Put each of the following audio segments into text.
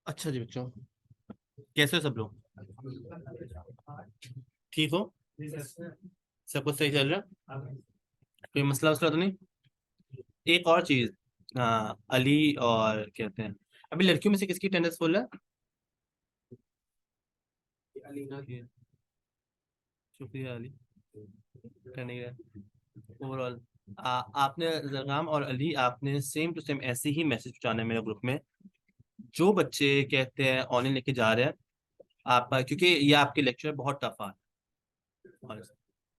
अच्छा जी बच्चों, कैसे हो सब लोग? ठीक हो? सब कुछ सही चल रहा है? कोई मसला वसला तो नहीं? एक और चीज, अली और कहते हैं, अभी लड़कियों में से किसकी अटेंडेंस फुल है? अलीना की है। शुक्रिया अली, करने के ओवरऑल। आपने जरगाम और अली, आपने सेम टू सेम ऐसे ही मैसेज पहुंचाना है मेरे ग्रुप में। जो बच्चे कहते हैं ऑनलाइन लेके जा रहे हैं, आप क्योंकि ये आपके लेक्चर बहुत टफ आ,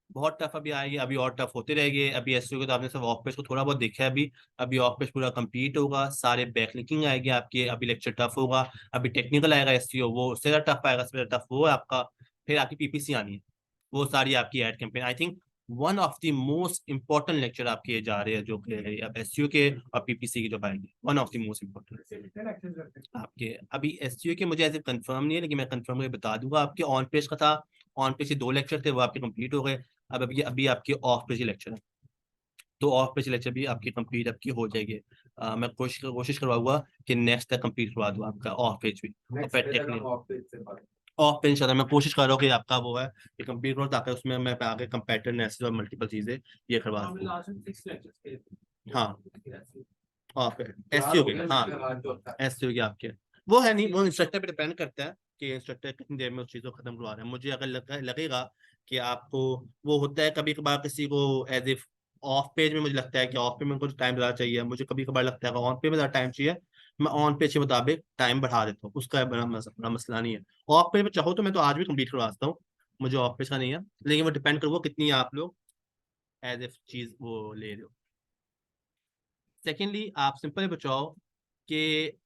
बहुत टफ अभी आएगी, अभी और टफ होते रहेंगे। अभी एसईओ को तो आपने सब ऑफ पेज को थोड़ा बहुत देखा है अभी। अभी ऑफ पेज पूरा कंप्लीट होगा, सारे बैकलिंकिंग आएगी आपके, अभी लेक्चर टफ होगा। अभी टेक्निकल आएगा एसईओ, वो उससे ज्यादा टफ आएगा, उससे ज्यादा टफ वो है आपका। फिर आपकी पीपीसी आनी है, वो सारी आपकी ad campaign. I think one of the most important lecture आपके ये जा रहे हैं, जो कि अब एसईओ के और पीपीसी के जो आएंगे, one of the most important आपके। अभी एसईओ के मुझे ऐसे कंफर्म नहीं है, लेकिन मैं कंफर्म करके बता दूंगा। आपके ऑन पेज का था, ऑन पेज के 2 लेक्चर थे, वो आपके कंप्लीट हो गए। अब अभी अभी आपके ऑफ पेज लेक्चर है, तो ऑफ पेज लेक्चर भी आपकी कंप्लीट आपकी हो जाएगी। मैं कोशिश करवाऊंगा कि नेक्स्ट तक कंप्लीट करवा दूँ आपका ऑफ पेज भी। और फिर टेक्निकल ऑफ पेज इंशाल्लाह मैं कोशिश कर रहा हूँ कि आपका वो है कि कंप्लीट करो, ताकि उसमें मैं आगे कंपेटिव एनालिसिस और मल्टीपल चीजें ये करवा दूँ। हाँ, ऑफ एसईओ के, हाँ एसईओ के आपके वो है नहीं, वो इंस्ट्रक्टर पे डिपेंड करता है कि इंस्ट्रक्टर कितनी देर में उस चीज को खत्म करवा रहे हैं। मुझे अगर लगेगा कि आपको वो होता है कभी कभार किसी को एज इफ ऑफ पेज में, मुझे लगता है कि ऑफ पेज में कुछ टाइम ज़्यादा चाहिए, मुझे कभी कभार लगता है कि ऑन पेज में ज़्यादा टाइम चाहिए, मैं ऑन पेज के मुताबिक टाइम बढ़ा देता हूँ, उसका बड़ा मसला नहीं है। ऑफ पेज में चाहो तो मैं तो आज भी कंप्लीट करवा सकता हूँ, मुझे ऑफ पेज का नहीं है। लेकिन वो डिपेंड करूँगा कितनी आप लोग एज इफ चीज वो ले रहे हो। सेकेंडली, आप सिंपल बचाओ कि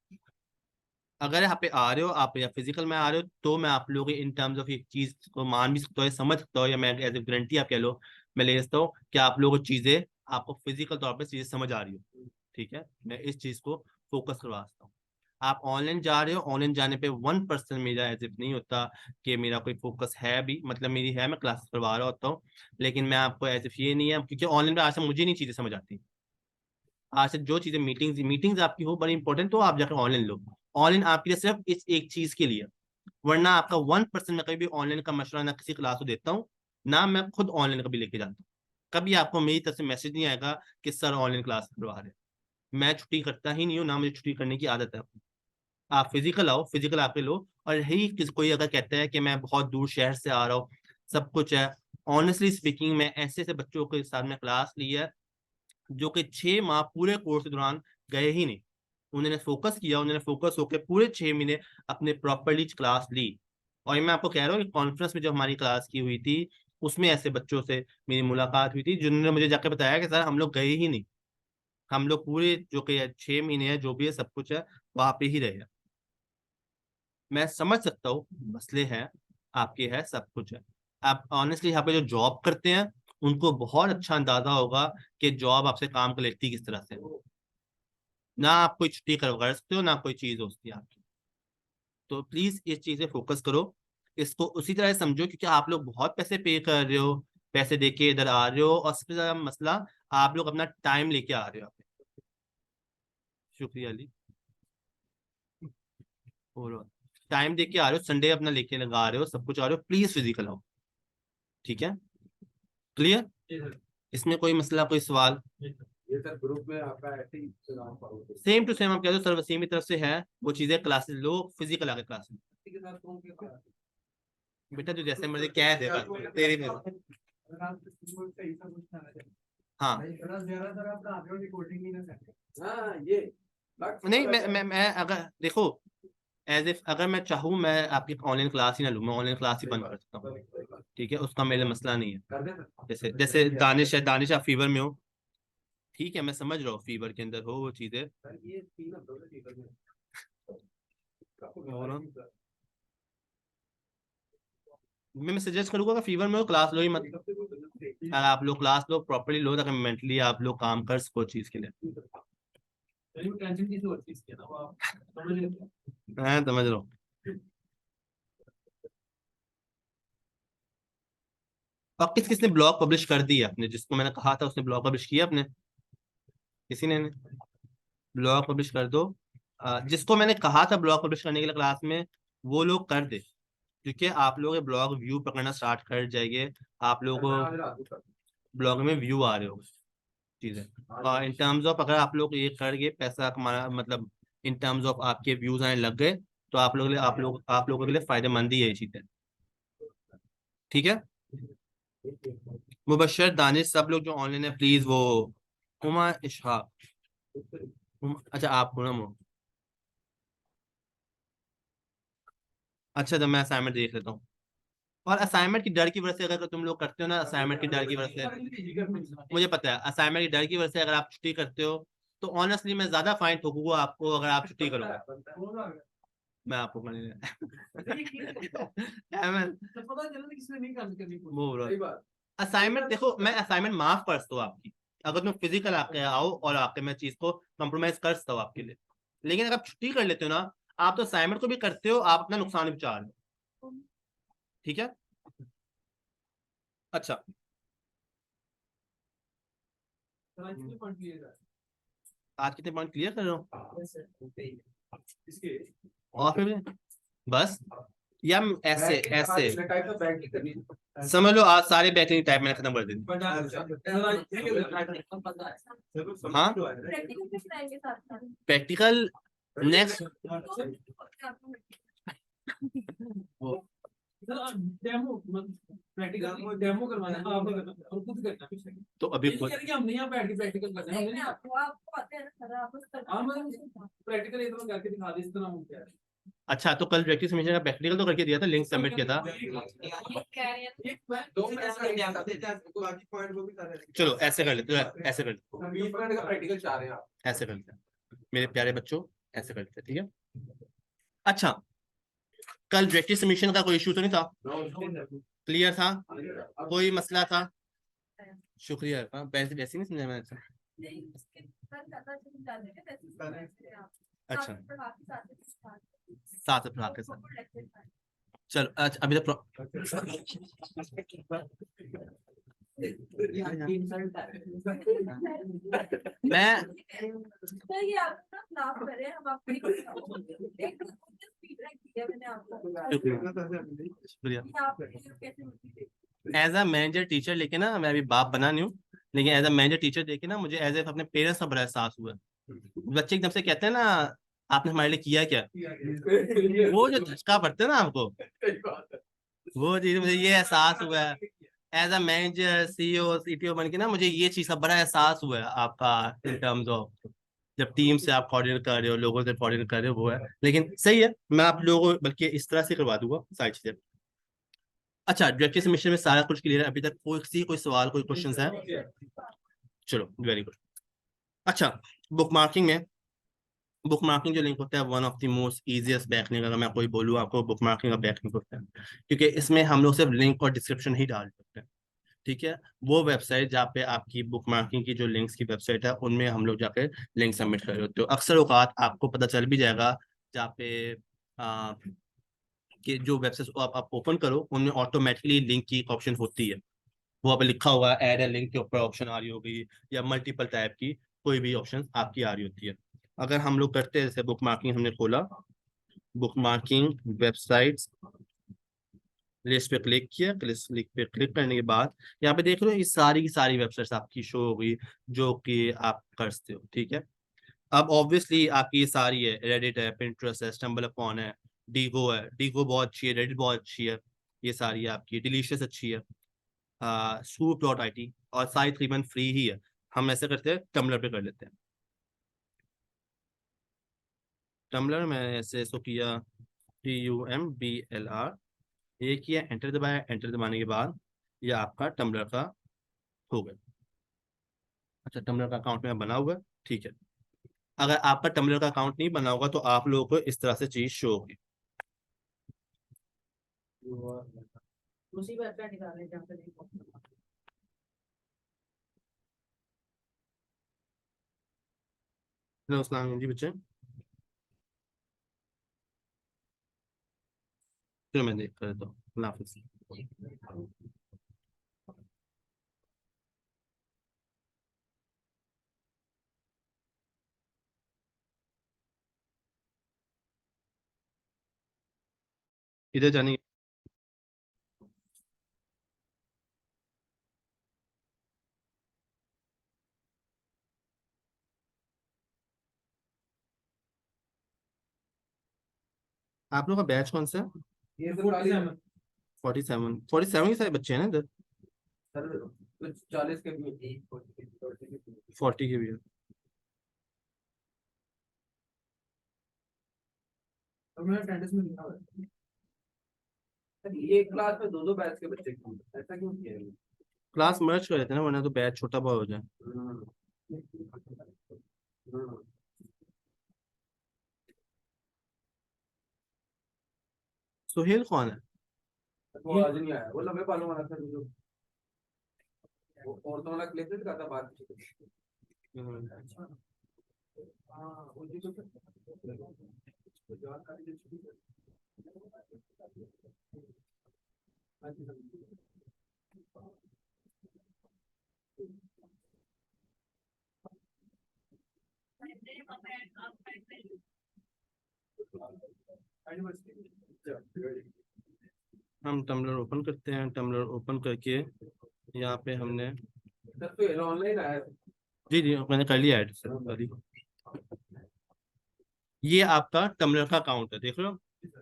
अगर यहाँ पे आ रहे हो, आप या फिजिकल में आ रहे हो, तो मैं आप लोगों के इन टर्म्स ऑफ एक चीज को मान भी सकता हूँ, समझ सकता हूँ, या मैं एज ए गारंटी आप कह लो, मैं ले सकता हूँ कि आप लोगों को चीजें, आपको फिजिकल तौर पर चीजें समझ आ रही हो। ठीक है, मैं इस चीज को फोकस करवा सकता हूँ। आप ऑनलाइन जा रहे हो, ऑनलाइन जाने पे 1% मेरा एज इफ नहीं होता कि मेरा कोई फोकस है भी, मतलब मेरी है, मैं क्लास करवा रहा होता हूँ, लेकिन मैं आपको एज इफ ये नहीं है, क्योंकि ऑनलाइन पे आज से मुझे नहीं चीजें समझ आती। आज से जो चीजें मीटिंग्स मीटिंग्स आपकी हो बड़ी इंपॉर्टेंट, तो आप जाकर ऑनलाइन लो। ऑनलाइन आपके लिए सिर्फ इस एक चीज के लिए, वरना आपका 1% मैं कभी भी ऑनलाइन का मशवरा ना किसी क्लास को देता हूँ, ना मैं खुद ऑनलाइन कभी लेके जाता हूँ। कभी आपको मेरी तरफ से मैसेज नहीं आएगा कि सर ऑनलाइन क्लास करवा रहे हैं। मैं छुट्टी करता ही नहीं हूँ, ना मुझे छुट्टी करने की आदत है। आप फिजिकल आओ, फिजिकल आके लो। और यही कोई अगर कहता है कि मैं बहुत दूर शहर से आ रहा हूँ, सब कुछ है, ऑनेस्टली स्पीकिंग, मैं ऐसे ऐसे बच्चों के साथ में क्लास ली है जो कि 6 माह पूरे कोर्स के दौरान गए ही नहीं। उन्होंने फोकस किया, उन्होंने फोकस होकर पूरे 6 महीने अपने प्रॉपरली क्लास ली। और मैं आपको कह रहा हूँ कि कॉन्फ्रेंस में जो हमारी क्लास की हुई थी, उसमें ऐसे बच्चों से मेरी मुलाकात हुई थी जिन्होंने मुझे जाकर बताया कि सर हम लोग गए ही नहीं, हम लोग पूरे जो कि 6 महीने है जो भी है सब कुछ है वहां पे ही रहे हैं। मैं समझ सकता हूँ मसले हैं आपके, है सब कुछ है। आप ऑनेस्टली यहाँ पे जो जॉब करते हैं उनको बहुत अच्छा अंदाजा होगा कि जॉब आपसे काम कर लेती किस तरह से। ना आप कोई छुट्टी कर सकते हो, ना कोई चीज होती है आपकी। तो प्लीज इस चीज पे फोकस करो, इसको उसी तरह से समझो, क्योंकि आप लोग बहुत पैसे पे कर रहे हो, पैसे दे के इधर आ रहे हो, और सबसे ज्यादा मसला, आप लोग अपना टाइम लेके आ रहे हो यहाँ पे। शुक्रिया अली। और टाइम दे के आ रहे हो, संडे अपना लेके लगा रहे हो, सब कुछ आ रहे हो, प्लीज फिजिकल आओ। ठीक है, क्लियर? इसमें कोई मसला, कोई सवाल? ये सर ग्रुप में आपका ऐसे ही सेम टू सेम आप कह दो सर, वसीम की तरफ से है वो चीजें, क्लासेस लो, फिजिकल आगे क्लास में। बेटा जो जैसे मर्जी कह दे, बस तेरी में। हाँ नहीं, मैं अगर देखो, एज इफ अगर मैं चाहूँ मैं आपकी ऑनलाइन क्लास ही ना लूँ, मैं ऑनलाइन क्लास ही बंद कर सकता हूँ, ठीक है, उसका मेरा मसला नहीं है। जैसे जैसे दानिश है, दानिश आप फीवर में हो, ठीक है, मैं समझ रहा हूँ फीवर के अंदर हो वो चीज़ें। और मैं सजेस्ट करूंगा कि फीवर में हो क्लास लो ही मत, अगर आप लोग क्लास लो प्रॉपरली लो ताकि मेंटली आप लोग काम कर सको चीज के लिए। मैं समझ रहा हूँ। अब किस किसने ब्लॉग पब्लिश कर दिया अपने, जिसको मैंने कहा था उसने ब्लॉग पब्लिश किया अपने? किसी ने? ब्लॉग पब्लिश कर दो। जिसको मैंने कहा था ब्लॉग पब्लिश करने के लिए क्लास में, वो लोग कर दे, क्योंकि आप लोग ब्लॉग व्यू पकड़ना स्टार्ट कर जाइए, आप लोगों को ब्लॉग में व्यू आ रहे हो चीजें, और इन टर्म्स ऑफ अगर आप लोग ये करके पैसा कमाना, मतलब इन टर्म्स ऑफ आपके व्यूज आने लग गए, तो आप लोगों के लिए फायदेमंद ही है ये चीजें, ठीक है। मुबशर, दानिश, सब लोग जो ऑनलाइन है प्लीज वो, हुमा इशहाक, अच्छा आप हो ना वो, अच्छा जब मैं असाइनमेंट देख लेता हूँ। और असाइनमेंट की डर की वजह से अगर तुम लोग करते हो ना, असाइनमेंट की डर की वजह से, मुझे पता है असाइनमेंट की डर की वजह से अगर आप छुट्टी करते हो, तो ऑनेस्टली मैं ज्यादा फाइन ठोकूंगा आपको अगर आप छुट्टी करोगे। मैं आपको असाइनमेंट देखो, मैं असाइनमेंट माफ कर सकता हूँ आपकी, अगर तुम फिजिकल आके आओ और आके मैं चीज को कॉम्प्रोमाइज कर सकता हूँ आपके लिए, लेकिन अगर आप छुट्टी कर लेते हो ना, आप तो असाइनमेंट को भी करते हो, आप अपना नुकसान भी बचा रहे हो, ठीक है। अच्छा, आज कितने पॉइंट क्लियर कर रहे हो? और फिर बस, या ऐसे ऐसे समझ लो आज सारे बैटरी टाइप मैंने खत्म कर दी। हाँ, प्रैक्टिकल नेक्स्ट, वो डेमो प्रैक्टिकल डेमो करवाना है, आपने करना और खुद करना है, तो अभी खुद कि हम नहीं यहाँ बैठ के प्रैक्टिकल करना है, हमने आपको आते हैं सर, आप प्रैक्टिकल एक बार करके दिखा दे इस तरह हो क्या है। अच्छा, तो कल प्रैक्टिस सबमिशन का प्रैक्टिकल तो करके दिया था, लिंक सबमिट किया था। चलो ऐसे कर लेते, ऐसे कर लेते, ऐसे कर लेते मेरे प्यारे बच्चों, ऐसे कर लेते, ठीक है। अच्छा, कल प्रैक्टिस सबमिशन का कोई इशू तो नहीं था? क्लियर था? कोई मसला था? शुक्रिया, वैसे वैसे नहीं समझा मैंने, अच्छा साथ पढ़ा के साथ, चलो अच्छा अभी तो मैं शुक्रिया। एज अ मैनेजर टीचर लेके ना, मैं अभी बाप बना नहीं हूँ, लेकिन एज अ मैनेजर टीचर देखे ना, मुझे एज ए अपने पेरेंट्स का बड़ा एहसास हुआ। बच्चे एकदम से कहते हैं ना, आपने हमारे लिए किया क्या, वो जो धचका पड़ता है ना आपको, वो चीज मुझे ये एहसास हुआ है as a manager, CEO CTO बन के ना, मुझे ये चीज का बड़ा एहसास हुआ है आपका, इन टर्म्स ऑफ जब टीम से आप कोऑर्डिनेट कर रहे हो, लोगों से कोऑर्डिनेट कर रहे हो, वो है। लेकिन सही है, मैं आप लोगों को बल्कि इस तरह से करवा दूंगा सारी चीजें। अच्छा, डायरेक्टरी सबमिशन में सारा कुछ क्लियर है अभी तक? कोई सवाल, कोई क्वेश्चन है? चलो वेरी गुड। अच्छा, बुक मार्किंग में, बुक मार्किंग जो लिंक होता है one of the most easiest backlink, अगर मैं कोई बोलूँ आपको बुक मार्किंग का बैकलिंक होता है, क्योंकि इसमें हम लोग सिर्फ लिंक और डिस्क्रिप्शन ही डाल सकते हैं, ठीक है। वो वेबसाइट जहाँ पे आपकी बुक मार्किंग की जो लिंक्स की वेबसाइट है, उनमें हम लोग जाके लिंक सबमिट कर रहे होते हो, अक्सर औकात आपको पता चल भी जाएगा जहाँ पे आ, कि जो वेबसाइट आप ओपन करो उनमें ऑटोमेटिकली लिंक की ऑप्शन होती है, वहाँ पे लिखा हुआ ऐड ए लिंक के ऊपर ऑप्शन आ रही होगी, या मल्टीपल टाइप की कोई भी ऑप्शन आपकी आ रही होती है। अगर हम लोग करते हैं, जैसे बुक मार्किंग हमने खोला, बुक मार्किंग वेबसाइट्स लिस्ट पे क्लिक किया, लिस्ट पे क्लिक करने के बाद यहाँ पे देख रहे हो ये सारी की सारी वेबसाइट्स आपकी शो हो गई जो कि आप कर सकते हो, ठीक है। अब ऑब्वियसली आपकी ये सारी है, रेडिट है, पिंटरेस्ट है, स्टम्बल अपॉन है, डीगो बहुत अच्छी है, रेडिट बहुत अच्छी है, ये सारी आपकी डिलीशियस अच्छी है, swoop.it, और सारी तकरीबन फ्री ही है। हम ऐसे करते हैं, टम्बलर पे कर लेते हैं। टम्बलर में ऐसे इसको किया, TUMBLR, ये किया, एंटर दबाया, एंटर दबाने के बाद ये आपका टम्बलर का हो गया। अच्छा, टम्बलर का अकाउंट में बना हुआ है, ठीक है। अगर आपका टम्बलर का अकाउंट नहीं बना होगा तो आप लोगों को इस तरह से चीज शो होगी। उसी वेबसाइट निकालने जहाँ पे हेलो, अस्सलाम जी बच्चे, चलो मैं देख कर देता हूँ, अल्लाह हाफिज़। इधर जाने आप लोग का बैच कौन सा है? ये तो 47 47 ही सारे बच्चे हैं ना इधर? सर, कुछ 40 के भी 40 के भी है। तो मैं अटेंडेंस में लिखा हुआ है। सर, ये क्लास में दो दो बैच के बच्चे क्यों, ऐसा क्यों किया है? क्लास मर्ज कर देते हैं ना, वरना तो बैच छोटा बहुत हो जाए। हम्म, हम्म। सुहेल कौन है? वो आज नहीं आया, वो लंबे बालों वाला था जो वो औरतों वाला क्लिप नहीं दिखाता बात। अच्छा, हाँ वो जो जानकारी हम टम्बलर ओपन करते हैं, टम्बलर ओपन करके यहाँ पे हमने, सर तो ऑनलाइन आया है। जी जी मैंने कर लिया ऐड सर, कर दी। ये आपका टम्बलर का अकाउंट है, देख लो।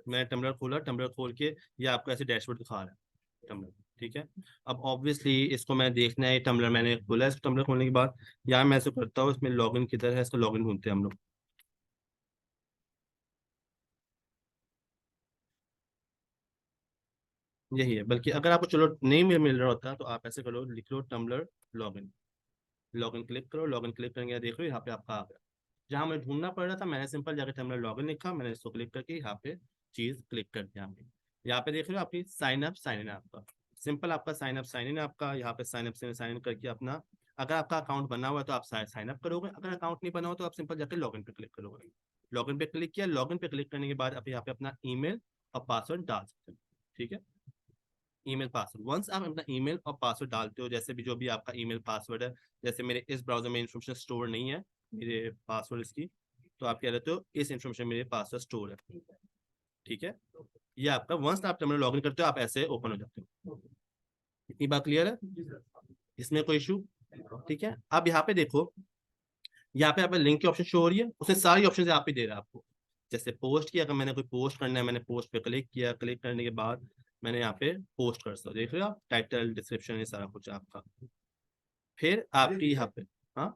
मैं टम्बलर खोला, टम्बलर खोल के ये आपको ऐसे डैशबोर्ड दिखा रहा है टम्बलर, ठीक है। अब ऑब्वियसली इसको मैं देखना है, टम्बलर मैंने खोला है, इस टम्बलर खोलने के बाद यहाँ मैं ऐसे करता हूँ, इसमें लॉगिन किधर है, इसको लॉगिन ढूंढते हैं हम लोग। यही है, बल्कि अगर आपको चलो नहीं मिल रहा होता तो आप ऐसे करो, लिख लो टम्बलर लॉगिन, लॉगिन क्लिक करो, लॉगिन क्लिक करेंगे, देख लो यहाँ पे आपका आ गया। जहाँ मैं ढूंढना पड़ रहा था मैंने सिंपल जाकर टर्मिनल लॉगिन लिखा, मैंने इसको क्लिक करके यहाँ पे चीज क्लिक कर दिया। यहाँ पे देख रहे हो आपकी साइन अप साइन इन आपका, सिंपल आपका साइन अप साइन इन आपका, यहाँ पे साइन अप साइन इन करके अपना, अगर आपका अकाउंट बना हुआ है तो आप साइन अप करोगे, अगर अकाउंट नहीं बना हुआ तो आप सिंपल जाकर लॉगिन पे क्लिक करोगे। लॉगिन पे क्लिक किया, लॉगिन पे क्लिक करने के बाद आप यहाँ पे अपना ईमेल और पासवर्ड डाल सकते हो, ठीक है। ईमेल पासवर्ड, वंस आप अपना ईमेल और पासवर्ड डालते हो, जैसे भी जो भी आपका ईमेल पासवर्ड है, जैसे मेरे इस ब्राउजर में इन्फॉर्मेशन स्टोर नहीं है मेरे पासवर्ड इसकी, तो आप कह रहे हो इस इन्फॉर्मेशन मेरे पासवर्ड स्टोर है, ठीक है। ये आपका वंस आप टर्मिनल लॉगिन करते हो आप ऐसे ओपन हो जाते हो। इतनी बात क्लियर है, इसमें कोई इशू? ठीक है। अब यहाँ पे देखो, यहाँ पे आपको लिंक की ऑप्शन शो हो रही है, उसमें सारी ऑप्शन यहाँ पे दे रहा है आपको। जैसे पोस्ट किया, अगर मैंने कोई पोस्ट करना है, मैंने पोस्ट पे क्लिक किया, क्लिक करने के बाद मैंने यहाँ पे पोस्ट कर सकता हूँ, देख रहे हो आप, टाइटल डिस्क्रिप्शन ये सारा कुछ आपका। फिर आपकी यहाँ पे, हाँ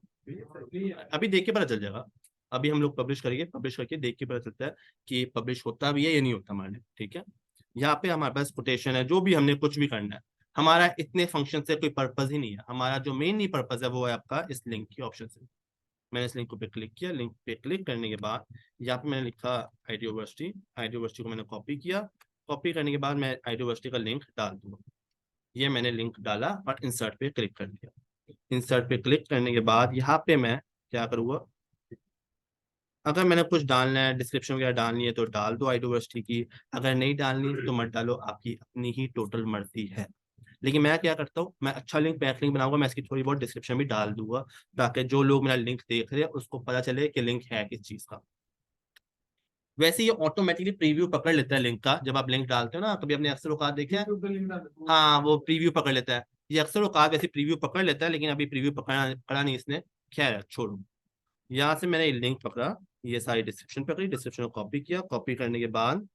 अभी देख के पता चल जाएगा, अभी हम लोग पब्लिश करेंगे, पब्लिश करके देख के पता चलता है कि पब्लिश होता भी है या नहीं होता हमारे, ठीक है। यहाँ पे हमारे पास कोटेशन है, जो भी हमने कुछ भी करना है, हमारा इतने फंक्शन से कोई पर्पज ही नहीं है, हमारा जो मेन नहीं पर्पज है वो है आपका इस लिंक की ऑप्शन से। मैंने इस लिंक पे क्लिक किया, लिंक पे क्लिक करने के बाद यहाँ पे मैंने लिखा आईटी यूनिवर्सिटी, आईटी यूनिवर्सिटी को मैंने कॉपी किया, कॉपी करने के बाद मैं आईटी यूनिवर्सिटी का लिंक डाल दूंगा। ये मैंने लिंक डाला और इंसर्ट पे क्लिक कर दिया। इंसर्ट पे क्लिक करने के बाद यहाँ पे मैं क्या करूँगा, अगर मैंने कुछ डालना है, डिस्क्रिप्शन वगैरह डालनी है तो डाल दो आई यूनिवर्सिटी की, अगर नहीं डालनी तो मत डालो, आपकी अपनी ही टोटल मर्जी है। लेकिन मैं क्या करता हूँ, मैं अच्छा लिंक बैक लिंक बनाऊंगा, मैं इसकी थोड़ी बहुत डिस्क्रिप्शन भी डाल दूंगा, ताकि जो लोग मेरा लिंक देख रहे हैं उसको पता चले कि लिंक है किस चीज का। वैसे ये ऑटोमेटिकली प्रीव्यू पकड़ लेता है लिंक का, जब आप लिंक डालते हो ना, कभी अपने अक्सर औकात देखे हैं, हाँ वो प्रीव्यू पकड़ लेता है। ये अक्सर औकात वैसे प्रीव्यू पकड़ लेता है, लेकिन अभी प्रीव्यू पकड़ा नहीं इसने, खैर छोड़ो। यहाँ से मैंने लिंक पकड़ा, ये सारी डिस्क्रिप्शन पकड़ी, डिस्क्रिप्शन को कॉपी किया, कॉपी करने के बाद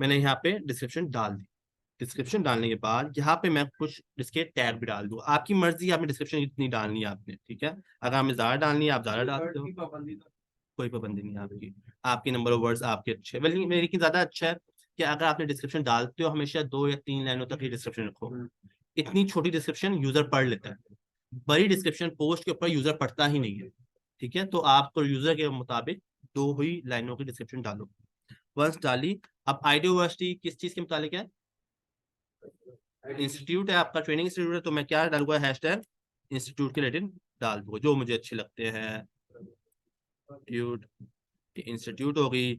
मैंने यहाँ पे डिस्क्रिप्शन डाल दी। डिस्क्रिप्शन डालने के बाद यहाँ पे मैं कुछ इसके टैग भी डाल दूँ, आपकी मर्जी, आपने डिस्क्रिप्शन कितनी डालनी है आपने, ठीक है। अगर हमें ज्यादा डालनी है आप ज्यादा डाल दो, कोई पाबंदी नहीं है आपकी, आपके नंबर ऑफ वर्ड्स आपके अच्छे, बल्कि मेरे की ज्यादा अच्छा है कि अगर आपने डिस्क्रिप्शन डालते हो हमेशा 2 या 3 लाइनों तक ही डिस्क्रिप्शन रखो। इतनी छोटी डिस्क्रिप्शन यूजर पढ़ लेता है, बड़ी डिस्क्रिप्शन पोस्ट के ऊपर यूजर पढ़ता ही नहीं है। ठीक है, तो आपको यूजर के मुताबिक 2 ही लाइनों की डिस्क्रिप्शन डालो। वंस डाली, अब आइडियोवर्सिटी किस चीज के मुतालिक है? इंस्टीट्यूट है आपका, ट्रेनिंग इंस्टीट्यूट है, तो मैं क्या डालूंगा, हैशटैग इंस्टीट्यूट के रिलेटेड डाल दूंगा जो मुझे अच्छे लगते हैं। इंस्टीट्यूट हो गई,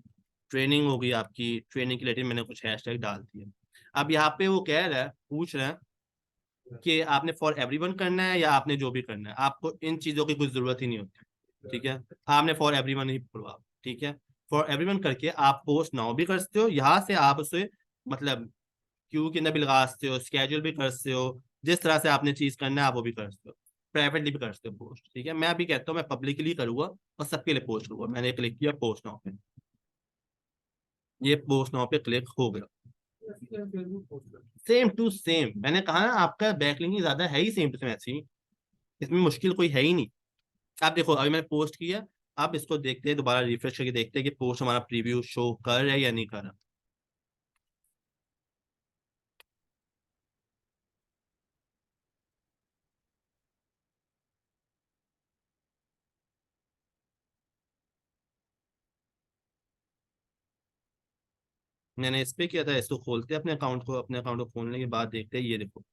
ट्रेनिंग हो गई, आपकी ट्रेनिंग के रिलेटेड मैंने कुछ हैशटैग डाल दिए। अब यहाँ पे वो कह रहा है, पूछ रहा है कि आपने फॉर एवरीवन करना है या आपने जो भी करना है, आपको इन चीजों की कुछ जरूरत ही नहीं होती। ठीक है, आपने फॉर एवरीवन ही करवा। ठीक है, फॉर एवरीवन करके आप पोस्ट नाउ भी कर सकते हो, यहाँ से आप उसे मतलब क्यू के अंदर भी लगा सकते हो, स्केड्यूल भी कर सकते हो, जिस तरह से आपने चीज करना है आप वो भी कर सकते हो, प्राइवेटली भी कर सकते हो पोस्ट। ठीक है, मैं अभी कहता हूँ मैं पब्लिकली करूंगा और सबके लिए पोस्ट करूंगा। मैंने क्लिक किया पोस्ट नाउ पे, ये पोस्ट नाउ पे क्लिक हो गया। सेम टू सेम, मैंने कहा ना आपका बैकलिंकिंग ज्यादा है ही सेम टू सेम ऐसी, इसमें मुश्किल कोई है ही नहीं। आप देखो अभी मैंने पोस्ट किया, आप इसको देखते हैं दोबारा रिफ्रेश करके देखते हैं कि पोस्ट हमारा प्रीव्यू शो कर रहा है या नहीं कर रहा। मैंने इस पे किया था, इसको खोलते हैं अपने अकाउंट को, अपने अकाउंट को खोलने के बाद देखते हैं, ये देखो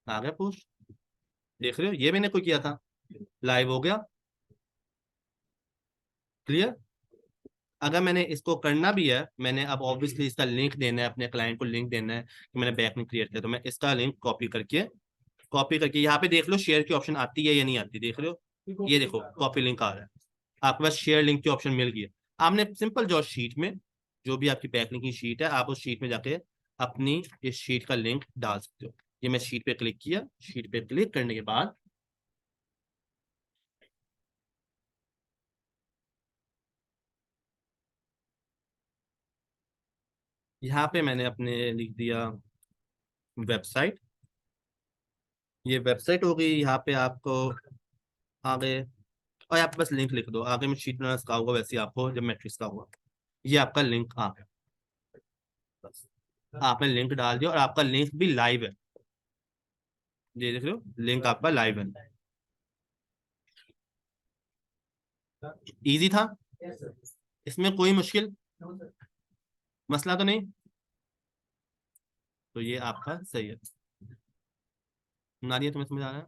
आ गया पोस्ट, देख रहे हो ये मैंने कोई किया था, लाइव हो गया। क्लियर? अगर मैंने इसको करना भी है, मैंने अब ऑब्वियसली इसका लिंक देना है, अपने क्लाइंट को लिंक देना है कि मैंने बैक नहीं क्रिएट किया, तो मैं इसका लिंक कॉपी करके यहाँ पे देख लो शेयर की ऑप्शन आती है या नहीं आती, देख रहे हो ये देखो कॉपी लिंक आ रहा है, आपके पास शेयर लिंक की ऑप्शन मिल गई है। आपने सिंपल जो शीट में जो भी आपकी बैकलिंक की शीट है, आप उस शीट में जाके अपनी इस शीट का लिंक डाल सकते हो। ये मैं शीट पे क्लिक किया, शीट पे क्लिक करने के बाद यहाँ पे मैंने अपने लिख दिया वेबसाइट, ये वेबसाइट हो गई। यहाँ पे आपको आगे, और यहाँ पे बस लिंक लिख दो, आगे में शीट बनाना सिखाऊंगा वैसे ही आपको जब मैट्रिक्स का हुआ। ये आपका लिंक आ गया, बस आपने लिंक डाल दिया और आपका लिंक भी लाइव है, ये देख रहे हो लिंक आपका लाइव है। इजी था, इसमें कोई मुश्किल मसला तो नहीं, तो ये आपका सही है। नारिया तुम्हें समझ आ रहा है?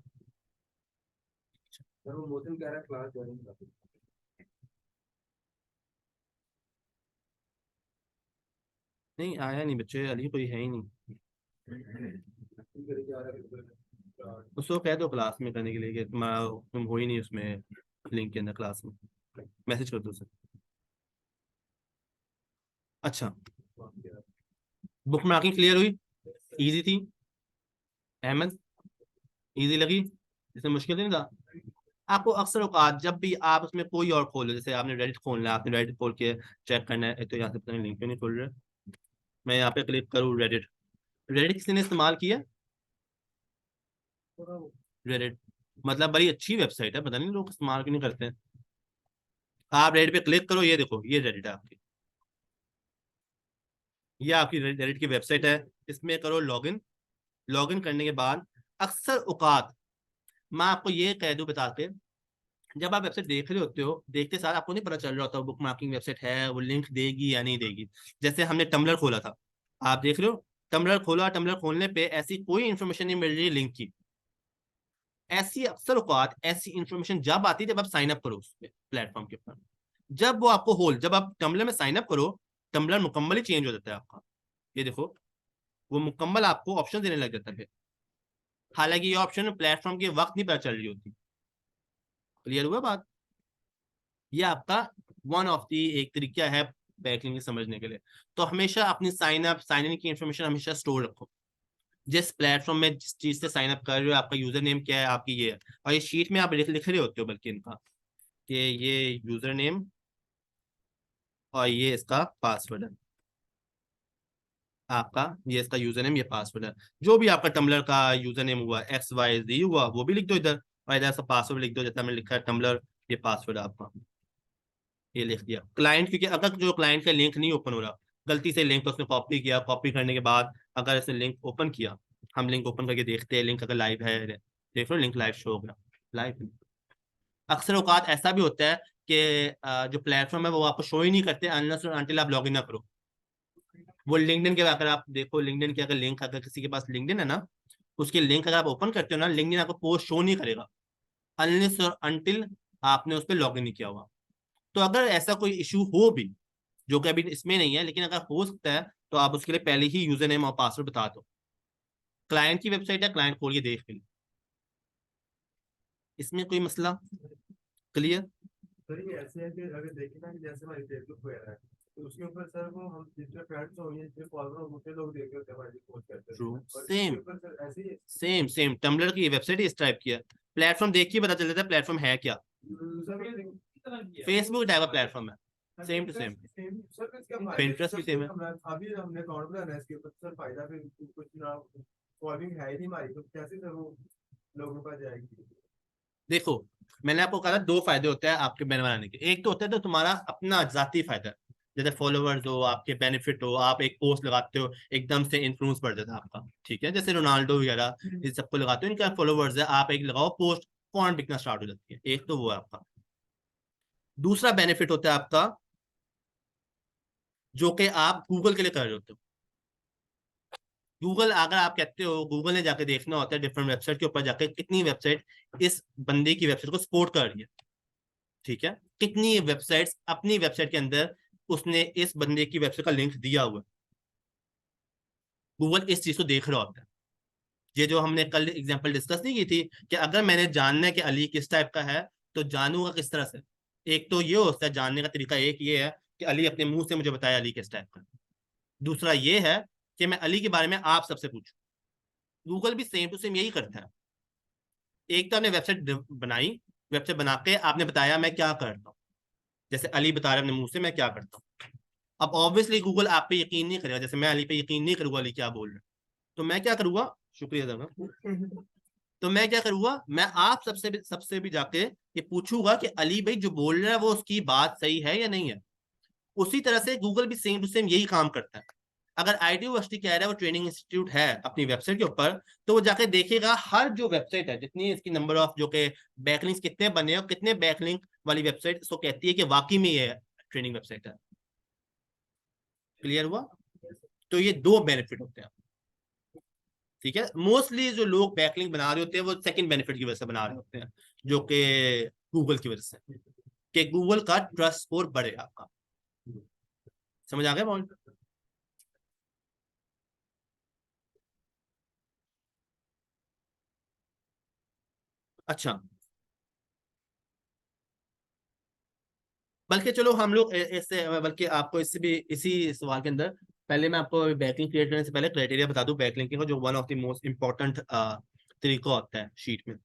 सर वो मोहसिन कह रहा है क्लास ज्वाइन कर। नहीं आया नहीं बच्चे, अली कोई है ही नहीं। ठीक है, जा रहा है। उसको कह दो क्लास में करने के लिए कि तुम हो ही नहीं उसमें, लिंक के अंदर क्लास में, मैसेज कर दो सर। अच्छा, बुक मार्किंग क्लियर हुई, इजी थी अहमद, इजी लगी, इसमें मुश्किल नहीं था आपको? अक्सर औकात जब भी आप उसमें कोई और खोलो, जैसे आपने रेडिट खोलना है, आपने रेडिट खोल के चेक करना है, तो यहाँ से पता नहीं लिंक क्यों नहीं खोल रहा है। मैं यहाँ पे क्लिक करूँ रेडिट, रेडिट किसी ने इस्तेमाल किया? रेडिट मतलब बड़ी अच्छी वेबसाइट है, पता नहीं लोग इस्तेमाल क्यों नहीं करते हैं। आप रेडिट पे क्लिक करो, ये देखो ये रेडिट है आपकी, ये आपकी रेडिट की वेबसाइट है। इसमें करो लॉगिन, लॉगिन करने के बाद अक्सर औकात मैं आपको ये कह दूं बता के, जब आप वेबसाइट देख रहे होते हो, देखते सार आपको नहीं पता चल रहा होता बुक मार्किंग वेबसाइट है, वो लिंक देगी या नहीं देगी। जैसे हमने टम्बलर खोला था, आप देख रहे हो टम्बलर खोला, टम्बलर खोलने पे ऐसी कोई इन्फॉर्मेशन नहीं मिल रही लिंक की। ऐसी अक्सर औकात ऐसी इन्फॉर्मेशन जब आती है जब आप साइन अप करो उस प्लेटफॉर्म के ऊपर, जब वो आपको जब आप टम्बलर में साइन अप करो, टम्बलर मुकम्मल ही चेंज हो जाता है आपका। ये देखो वो मुकम्मल आपको ऑप्शन देने लग जाता है, हालांकि ये ऑप्शन प्लेटफॉर्म के वक्त नहीं पता चल रही होती। क्लियर हुआ बात? ये आपका वन ऑफ दी एक तरीका है बैकलिंक समझने के लिए। तो हमेशा अपनी साइन अप साइन इन की इंफॉर्मेशन हमेशा स्टोर रखो, जिस प्लेटफॉर्म में जिस चीज से साइन अप कर रहे हो, आपका यूजर नेम क्या है, आपकी ये है। और ये शीट में आप लिख रहे होते हो बल्कि इनका कि ये यूजर नेम और ये इसका पासवर्ड है, आपका ये इसका यूजर नेम ये पासवर्ड है। जो भी आपका टम्बलर का यूजर नेम हुआ XYZ हुआ वो भी लिख दो इधर, और इधर से पासवर्ड लिख दो, जैसा मैंने लिखा है टम्बलर, ये पासवर्ड है आपका। ये लिख दिया क्लाइंट, क्योंकि अगर जो क्लाइंट का लिंक नहीं ओपन हो रहा, गलती से लिंक उसने कॉपी किया, कॉपी करने के बाद अगर इसने लिंक ओपन किया, हम लिंक ओपन करके देखते हैं लिंक अगर लाइव है, देख लो लिंक लाइव शो हो गया, लाइव। अक्सर औकात ऐसा भी होता है कि जो प्लेटफॉर्म है वो आपको शो ही नहीं करते अनलेस और अनटिल आप लॉगिन ना करो। वो लिंक्डइन के अगर आप देखो, लिंक्डइन के अगर लिंक, अगर किसी के पास लिंक्डइन है ना, उसके लिंक अगर आप ओपन करते हो ना, लिंक्डइन आपको पोस्ट शो नहीं करेगा अनलेस और अनटिल आपने उस पर लॉगिन नहीं किया हुआ। तो अगर ऐसा कोई इशू हो भी, जो कि अभी इसमें नहीं है लेकिन अगर हो सकता है, तो आप उसके लिए पहले ही यूजर नेम और पासवर्ड बता दो। क्लाइंट की वेबसाइट है, क्लाइंट खोल के देख लो, इसमें कोई मसला क्लियर। सर ये ऐसे है कि अगर देखें ना कि जैसे हमारी फेसबुक वगैरह है, तो उसके ऊपर सर वो हम जितने फ्रेंड्स होंगे जितने फॉलोअर होंगे उतने लोग देख रहे होते हैं हमारी पोस्ट करते ट्रू, हैं। और इसके सेम ऊपर सर ऐसे ही सेम सेम टम्बलर की वेबसाइट इस टाइप की है। प्लेटफॉर्म देख के पता चल जाता है प्लेटफॉर्म है क्या। सर ये फेसबुक टाइप का प्लेटफॉर्म है, सेम टू सेम। सर इसका फायदा पिंटरेस्ट भी सेम है। अभी हमने अकाउंट बनाना है इसके ऊपर सर फायदा भी कुछ ना फॉलोइंग है ही नहीं हमारी, तो कैसे सर वो लोगों पर जाएगी। देखो, मैंने आपको कहा था दो फायदे होते हैं आपके बैनर बनाने के। एक तो होता है तो तुम्हारा अपना जाती फायदा, जैसे फॉलोवर्स हो, आपके बेनिफिट हो, आप एक पोस्ट लगाते हो एकदम से इन्फ्लुएंस बढ़ जाता है आपका, ठीक है, जैसे रोनाल्डो वगैरह इस सबको लगाते हो, इनका फॉलोवर्स है, आप एक लगाओ पोस्ट, फॉन्ट बिकना स्टार्ट हो जाती है। एक तो वो है आपका। दूसरा बेनिफिट होता है आपका, जो कि आप गूगल के लिए कर रहे होते हो। गूगल, अगर आप कहते हो, गूगल ने जाके देखना होता है डिफरेंट वेबसाइट के ऊपर जाकर कितनी वेबसाइट इस बंदे की वेबसाइट को सपोर्ट कर रही है, ठीक है, कितनी वेबसाइट्स अपनी वेबसाइट के अंदर उसने इस बंदे की वेबसाइट का लिंक दिया हुआ है। गूगल इस चीज को देख रहा होता है। ये जो हमने कल एग्जांपल डिस्कस नहीं की थी कि अगर मैंने जानना है कि अली किस टाइप का है, तो जानूंगा किस तरह से। एक तो ये होता है जानने का तरीका, एक ये है कि अली अपने मुंह से मुझे बताया अली किस टाइप का। दूसरा ये है कि मैं अली के बारे में आप सबसे पूछूं। गूगल भी सेम टू सेम यही करता है। एक तो आपने वेबसाइट बनाई, वेबसाइट बना के आपने बताया मैं क्या करता हूँ, जैसे अली बता रहा है अपने मुंह से मैं क्या करता हूँ। अब ऑब्वियसली गूगल आप पे यकीन नहीं करेगा, जैसे मैं अली पे यकीन नहीं करूंगा अली क्या बोल रहा है, तो मैं क्या करूंगा, शुक्रिया दादा, तो मैं क्या करूंगा, मैं आप सबसे भी जाके ये पूछूंगा कि अली भाई जो बोल रहा है वो उसकी बात सही है या नहीं है। उसी तरह से गूगल भी सेम टू सेम यही काम करता है। अगर आईटी यूनिवर्सिटी कह रहा है वो ट्रेनिंग इंस्टीट्यूट है अपनी वेबसाइट के ऊपर, तो वो जाके देखेगा हर जो वेबसाइट है जितनी इसकी नंबर ऑफ जो कि बैकलिंक्स कितने बने और कितने बैकलिंक वाली वेबसाइट इसको कहती है कि वाकई में ये ट्रेनिंग वेबसाइट है। क्लियर हुआ। तो ये दो बेनिफिट होते हैं, ठीक है। मोस्टली जो लोग बैकलिंक बना रहे होते हैं वो सेकंड बेनिफिट की वजह से बना रहे होते हैं, जो कि गूगल की वजह से, कि गूगल का ट्रस्ट स्कोर बढ़ेगा आपका। समझ आ गया पॉइंट। अच्छा, बल्कि चलो हम लोग इससे, बल्कि आपको इससे भी इसी सवाल के अंदर पहले मैं आपको बैकलिंक क्रिएट करने से पहले क्राइटेरिया बता दूं बैकलिंकिंग का, जो one of the most important तरीका होता है शीट में।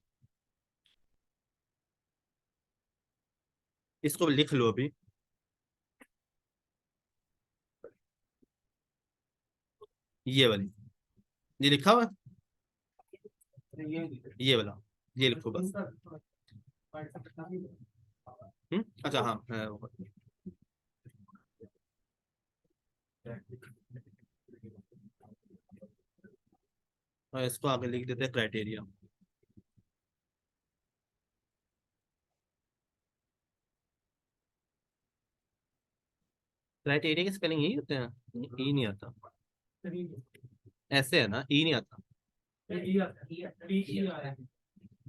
इसको लिख लो अभी, ये वाली, ये लिखा हुआ है? ये वाला, ये लिखो बस। अच्छा हाँ और इसको आगे लिख देते हैं क्राइटेरिया। क्राइटेरिया की स्पेलिंग यही होते हैं, ई नहीं आता, ऐसे है ना, ई नहीं आता,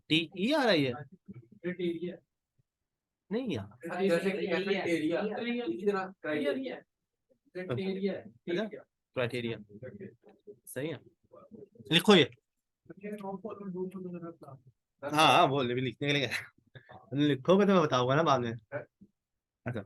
टी ई आ रही है, नहीं यार, जैसे कि कैफेटेरिया इसी तरह क्राइटेरिया क्राइटेरिया सही है, लिखो ये। हाँ हाँ, वो भी लिखने के लिए कह रहा हूं। लिखोगे तो मैं बताऊंगा ना बाद में। अच्छा,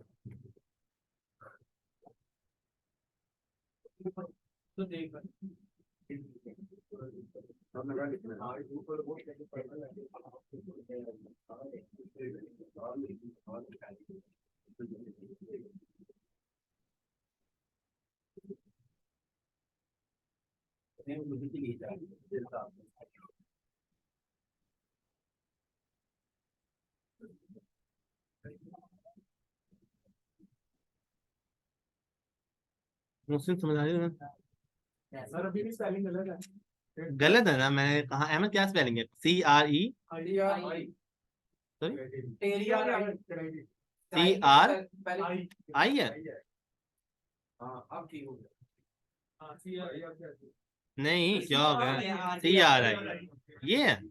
मोहसिन समझ आ रही है सर अभी भी स्पेलिंग गलत है। गलत है ना, मैंने कहा अहमद क्या स्पेलिंग है, CRE सॉरी CRI है। अब ठीक हो गया। नहीं क्या हो गया, CRI ये है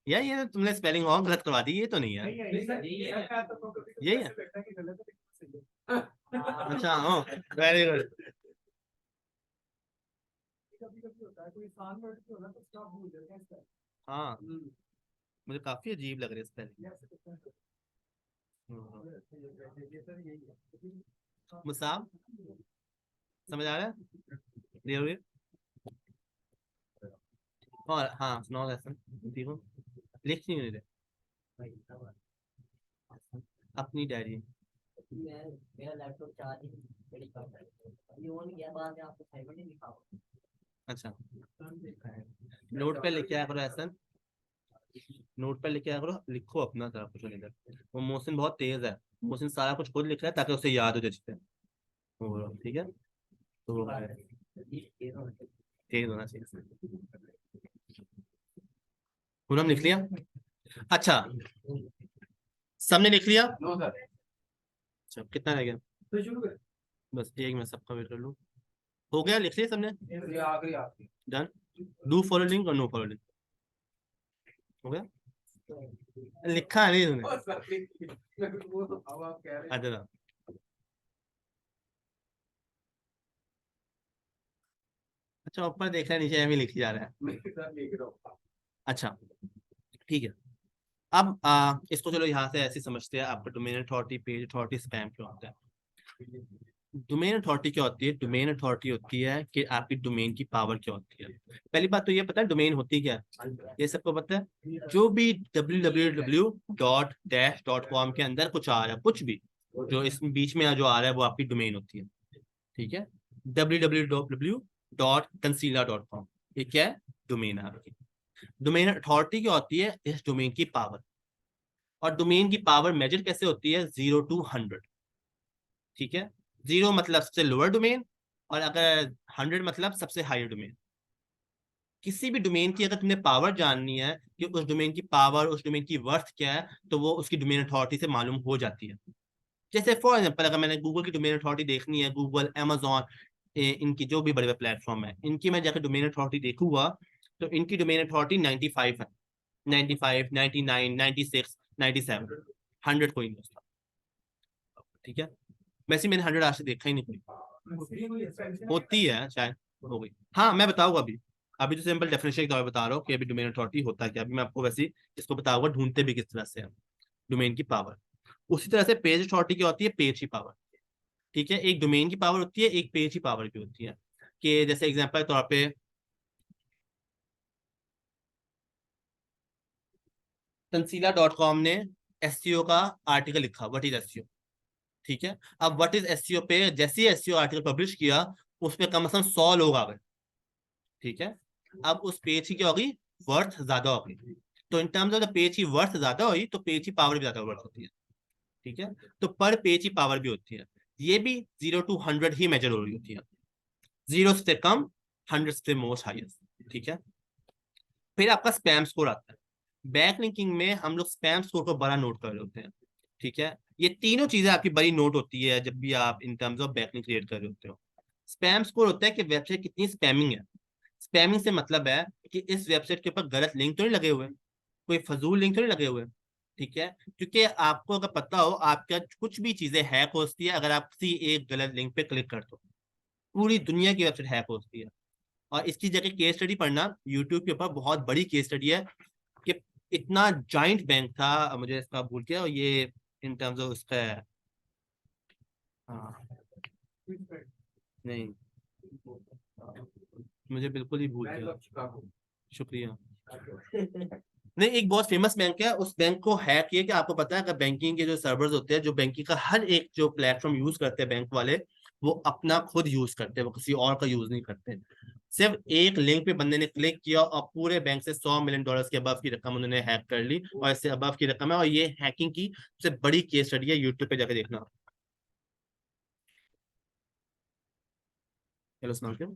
यार, ये तुमने स्पेलिंग और गलत करवा दी, ये तो नहीं है। यही है। अच्छा हाँ वेरी गुड। हाँ मुझे काफी अजीब लग रही है स्पेलिंग। मुसाब समझ आ रहा है क्लियर हुई। और हाँ सुनाओ लेसन देखो, लिख नहीं रहे अपनी डायरी। मेरा लैपटॉप चार्ज बड़ी कम है, ये ऑन किया बाद में आपको साइबर नहीं लिखा होगा। अच्छा नोट पे लिख के आया करो एहसन, नोट पे लिख के आया करो, लिखो अपना सारा कुछ इधर। वो मोहसिन बहुत तेज है, मोहसिन सारा कुछ खुद लिख रहा है ताकि उसे याद हो जाए अच्छे से। ठीक है तो वो है, तेज होना चाहिए। पूनम लिख लिया। अच्छा सबने लिख लिया। No sir. अच्छा कितना रह गया, तो शुरू करें। बस एक मैं सबका वेट कर लूँ। हो गया, लिख लिया सबने, ये आखिरी आपकी। डन। डू फॉलो लिंक और नो फॉलो लिंक हो गया, लिखा नहीं तुमने। अब आप कह रहे हैं। अच्छा अच्छा ऊपर देख रहा है, नीचे भी लिख जा रहा है। मैं सर लिख रहा हूँ। अच्छा ठीक है। अब इसको चलो यहाँ से ऐसे समझते हैं, आपका domain authority, page authority, spam क्यों होता है। डोमेन अथॉरिटी क्या होती है, डोमेन अथॉरिटी होती है कि आपकी डोमेन की पावर क्या होती है। पहली बात तो ये पता है डोमेन होती क्या है, ये सबको पता है। जो भी www.-.com के अंदर कुछ आ रहा है, कुछ भी जो इस बीच में जो आ रहा है वो आपकी डोमेन होती है। ठीक है, www.concealer.com ये क्या है, डोमेन है आपकी। डोमेन अथॉरिटी क्या होती है, इस डोमेन की पावर। और डोमेन की पावर मेजर कैसे होती है, 0 to 100। ठीक है, 0 मतलब सबसे लोअर डोमेन, और अगर 100 मतलब सबसे हायर डोमेन। किसी भी डोमेन की अगर तुमने पावर जाननी है कि उस डोमेन की पावर, उस डोमेन की वर्थ क्या है, तो वो उसकी डोमेन अथॉरिटी से मालूम हो जाती है। जैसे फॉर एग्जाम्पल अगर मैंने गूगल की डोमेन अथॉरिटी देखनी है, गूगल, अमेजोन, इनकी जो भी बड़े बड़े प्लेटफॉर्म है, इनकी मैं जाकर डोमेन अथॉरिटी देखूंगा तो इनकी डोमेन अथॉरिटी 95 है, 95, 99, 96, 97, 100 कोई नहीं उसका। ठीक है, वैसे मैंने 100 आज से देखा ही नहीं कोई। होती है शायद, हो गई। हाँ मैं बताऊंगा अभी, अभी तो सिंपल डेफिनेशन के तौर पर बता रहा हूँ कि अभी डोमेन अथॉरिटी होता है क्या। अभी मैं आपको वैसे इसको बताऊंगा, ढूंढते भी किस तरह से डोमेन की पावर। उसी तरह से पेज अथॉरिटी क्या होती है, पेज की पावर। ठीक है, एक डोमेन की पावर होती है, एक पेज की पावर की होती है। कि जैसे एग्जांपल के तौर पे तंसीला.com ने एसईओ का आर्टिकल लिखा, व्हाट इज एसईओ। ठीक है, अब व्हाट इज एसईओ पे जैसे ही एसईओ आर्टिकल पब्लिश किया, उस पे कम से कम 100 लोग आ गए। ठीक है, अब उस पेज की क्या होगी, वर्थ ज्यादा होगी। तो इन टर्म्स ऑफ द पेज की वर्थ ज्यादा हुई तो पेज की पावर भी ज्यादा वर्थ होती है। ठीक है, तो पर पेज की पावर भी होती है। ये भी 0 to 100 ही मेजर हो रही होती है, 0 से कम, 100 से मोस्ट हाईएस्ट। ठीक है, फिर आपका स्पैम स्कोर आता है। बैक लिंकिंग में हम लोग स्पैम स्कोर को बड़ा नोट कर रहे होते हैं। ठीक है, ये तीनों चीजें आपकी बड़ी नोट होती है जब भी आप इन terms of back link create कर रहे होते हो। स्पैम स्कोर होता है कि वेबसाइट कितनी स्पैमिंग है। स्पैमिंग से मतलब है कि इस वेबसाइट के ऊपर गलत लिंक तो नहीं लगे हुए, कोई फजूल लिंक तो नहीं लगे हुए। ठीक है, क्योंकि आपको अगर पता हो आपका कुछ भी चीजें हैक होती है अगर आप किसी एक गलत लिंक पे क्लिक करते हो, पूरी दुनिया की वेबसाइट हैक होती है। और इसकी जगह केस स्टडी पढ़ना, यूट्यूब के ऊपर बहुत बड़ी केस स्टडी है कि इतना जॉइंट बैंक था, मुझे इसका भूल गया, और ये इन टर्म्स ऑफ उसका हाँ नहीं, मुझे बिल्कुल ही भूल बैंक गया, ऑफ शिकागो। शुक्रिया। नहीं, एक बहुत फेमस बैंक है, उस बैंक को हैक किया कि आपको पता है कि बैंकिंग के जो सर्वर्स होते हैं, जो बैंकिंग का हर एक जो प्लेटफॉर्म यूज करते हैं बैंक वाले, वो अपना खुद यूज करते हैं, वो किसी और का यूज नहीं करते। सिर्फ एक लिंक पे बंदे ने क्लिक किया और पूरे बैंक से $100 मिलियन के अबव की रकम उन्होंने हैक कर ली, और इससे अबव की रकम है। और ये हैकिंग की सबसे बड़ी केस स्टडी है, यूट्यूब पे जाके देखना। चलो सुनाओ क्यों।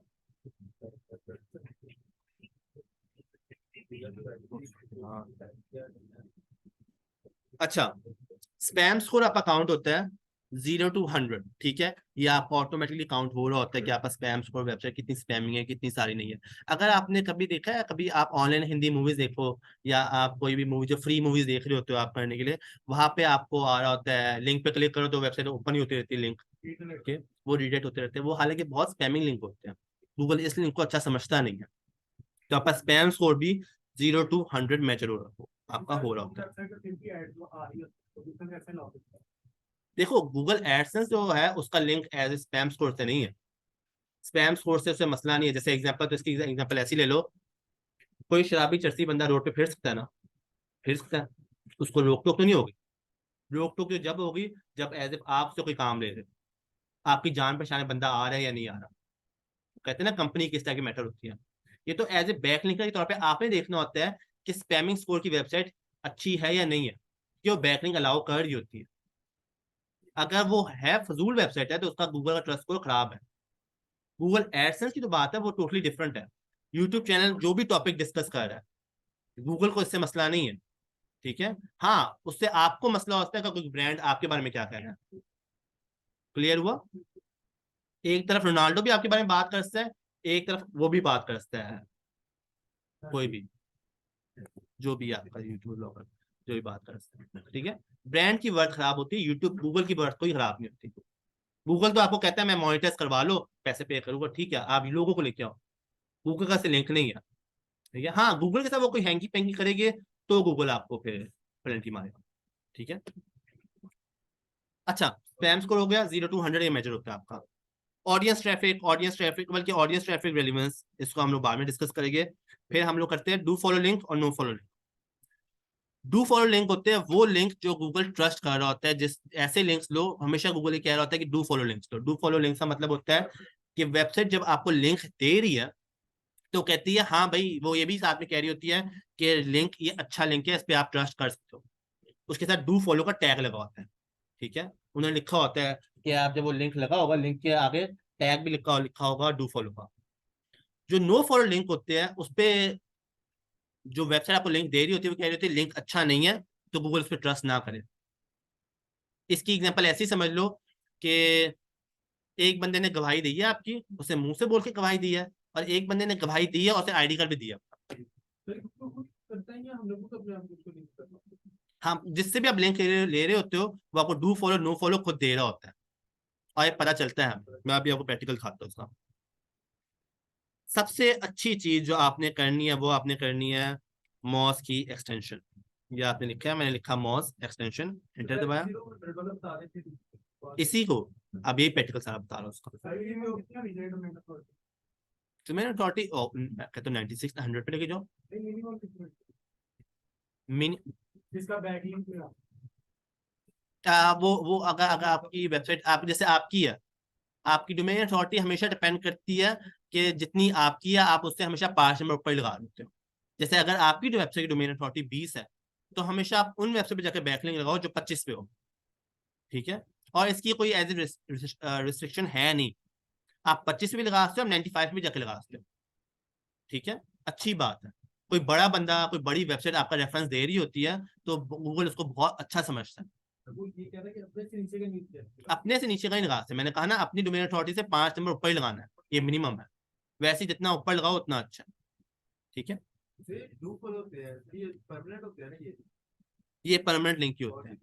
अच्छा, स्पैम स्कोर आपका काउंट होता है 0 to 100, ठीक है। ये आपका ऑटोमेटिकली काउंट हो रहा होता है कि आपका स्पैम स्कोर, वेबसाइट कितनी स्पैमिंग है, कितनी सारी नहीं है। अगर आपने कभी देखा है, कभी आप ऑनलाइन हिंदी मूवीज देखो, या आप कोई भी मूवी जो फ्री मूवीज देख रहे होते हो आप करने के लिए, वहां पे आपको आ रहा होता है, लिंक पे क्लिक करो तो वेबसाइट ओपन ही होती रहती है, लिंक के वो रिडायरेक्ट होते रहते हैं, वो हालांकि बहुत स्पैमिंग लिंक होते हैं। गूगल इस लिंक को अच्छा समझता नहीं है, तो आपका स्पैम स्कोर भी 0 to 100 मेजर हो रहा आपका हो रहा होता है। देखो, गूगल एडसेंस जो है उसका link as a spam score से नहीं है। स्पैम स्कोर से उससे मसला नहीं है। जैसे एग्जांपल, तो इसकी एग्जांपल ऐसी ले लो, कोई शराबी चर्सी बंदा रोड पे फिर सकता है ना, फिर सकता है, उसको रोक टोक तो नहीं होगी। रोक टोक तो जब होगी जब एज ए आपसे कोई काम ले रहे, आपकी जान पहचान बंदा आ रहा है या नहीं आ रहा। कहते हैं ना कंपनी किस तरह की मैटर होती है। ये तो एज ए बैकलिंक के तौर पे आपने देखना होता है कि स्पैमिंग स्कोर की वेबसाइट अच्छी है या नहीं है, कि वो बैकलिंक अलाउ कर रही होती है। अगर वो है फजूल वेबसाइट है तो उसका गूगल का ट्रस्ट स्कोर खराब है। गूगल एडसेंस की जो बात है वो टोटली डिफरेंट है। यूट्यूब चैनल जो भी टॉपिक डिस्कस कर रहा है, गूगल को इससे मसला नहीं है, ठीक है। हाँ, उससे आपको मसला होता है कि कोई ब्रांड आपके बारे में क्या कह रहा है। क्लियर हुआ। एक तरफ रोनाल्डो भी आपके बारे में बात कर सकता है, एक तरफ वो भी बात कर सकता है, कोई भी जो भी आपका यूट्यूब ब्लॉगर जो भी बात कर सकता है, ठीक है। ब्रांड की वर्थ खराब होती है, यूट्यूब गूगल की वर्थ कोई खराब नहीं होती। गूगल तो आपको कहता है मैं मॉनिटाइज करवा लो, पैसे पे करूंगा, ठीक है, आप लोगों को लेके आओ। गूगल का से लिंक नहीं है, ठीक है। हाँ, गूगल के साथ वो कोई हैंकी पैंकी करेगी तो गूगल आपको फिर पेनल्टी मारेगा, ठीक है। अच्छा, स्पैम स्कोर हो गया 0 to 100, ये मेजर होता है आपका। ऑडियंस ट्रैफिक बल्कि ऑडियंस ट्रैफिक रेलिवेंस, इसको हम लोग बाद में डिस्कस करेंगे। फिर हम लोग करते हैं डू फॉलो लिंक और no follow link. Do follow link होते हैं वो लिंक जो गूगल ट्रस्ट कर रहा होता है। जिस ऐसे लिंक्स लो, हमेशा गूगल ये कह रहा होता है कि do follow links low. Do follow links का मतलब होता है कि वेबसाइट जब आपको लिंक दे रही है तो कहती है हाँ भाई, वो ये भी साथ में कह रही होती है कि लिंक ये अच्छा लिंक है, इस पे आप ट्रस्ट कर सकते हो। उसके साथ डू फॉलो का टैग लगा होता है, ठीक है। उन्होंने लिखा होता है कि आप जब वो लिंक लगा होगा, लिंक के आगे टैग भी लिखा होगा डू फॉलो का। जो नो फॉलो लिंक होते हैं उस पे जो वेबसाइट आपको लिंक दे रही होती है वो कह रही होती है लिंक अच्छा नहीं है, तो गूगल उस पर ट्रस्ट ना करे। इसकी एग्जांपल ऐसी समझ लो कि एक बंदे ने गवाही दी है आपकी, उसे मुंह से बोल के गवाही दी है, और एक बंदे ने गवाही दी है और उसे आईडी कार्ड भी दिया। करता है हम लोगों को अपने आप को नहीं करना। हाँ, जिससे भी आप लिंक ले रहे होते हो वो आपको डू फॉलो नो फॉलो खुद दे रहा होता है, और ये पता चलता है। मैं अभी आपको प्रैक्टिकल दिखाता हूँ उसका। सबसे अच्छी चीज जो आपने करनी है वो आपने करनी है मॉस की एक्सटेंशन। ये आपने लिखा है, मैंने लिखा मॉस एक्सटेंशन, एंटर दबाया। इसी को अब यही प्रैक्टिकल सारा बता रहा हूँ उसका। तो मैंने टॉटी कहता हूँ 96 100 पे लेके जाओ। मिनी जिसका बैकलिंक वो अगर अगर आपकी वेबसाइट आप जैसे आपकी है, आपकी डोमेन अथॉरिटी हमेशा डिपेंड करती है कि जितनी आपकी है आप उससे हमेशा 5 नंबर ऊपर लगा देते हो। जैसे अगर आपकी जो वेबसाइट की डोमेन अथॉरिटी 20 है, तो हमेशा आप उन वेबसाइट पे जाकर बैकलिंक लगाओ जो 25 पे हो, ठीक है। और इसकी कोई एज रिस्ट्रिक्शन है नहीं, आप 25 पे भी लगा सकते हो, आप 95 में जाके लगा सकते हो, ठीक है। अच्छी बात है। कोई बड़ा बंदा कोई बड़ी वेबसाइट आपका रेफरेंस दे रही होती है तो गूगल उसको बहुत अच्छा समझता है। वो ये कह रहा है कि अपने से नीचे का नहीं किया। अपने से नीचे का ही लगा सकते, मैंने कहा ना अपनी डोमेन अथॉरिटी से 5 नंबर ऊपर ही लगाना है, ये मिनिमम है। वैसे जितना ऊपर लगाओ उतना अच्छा है, ठीक है। ये डू फॉलो होते हैं, ये परमानेंट होते हैं ना ये परमानेंट लिंक ही होते हैं।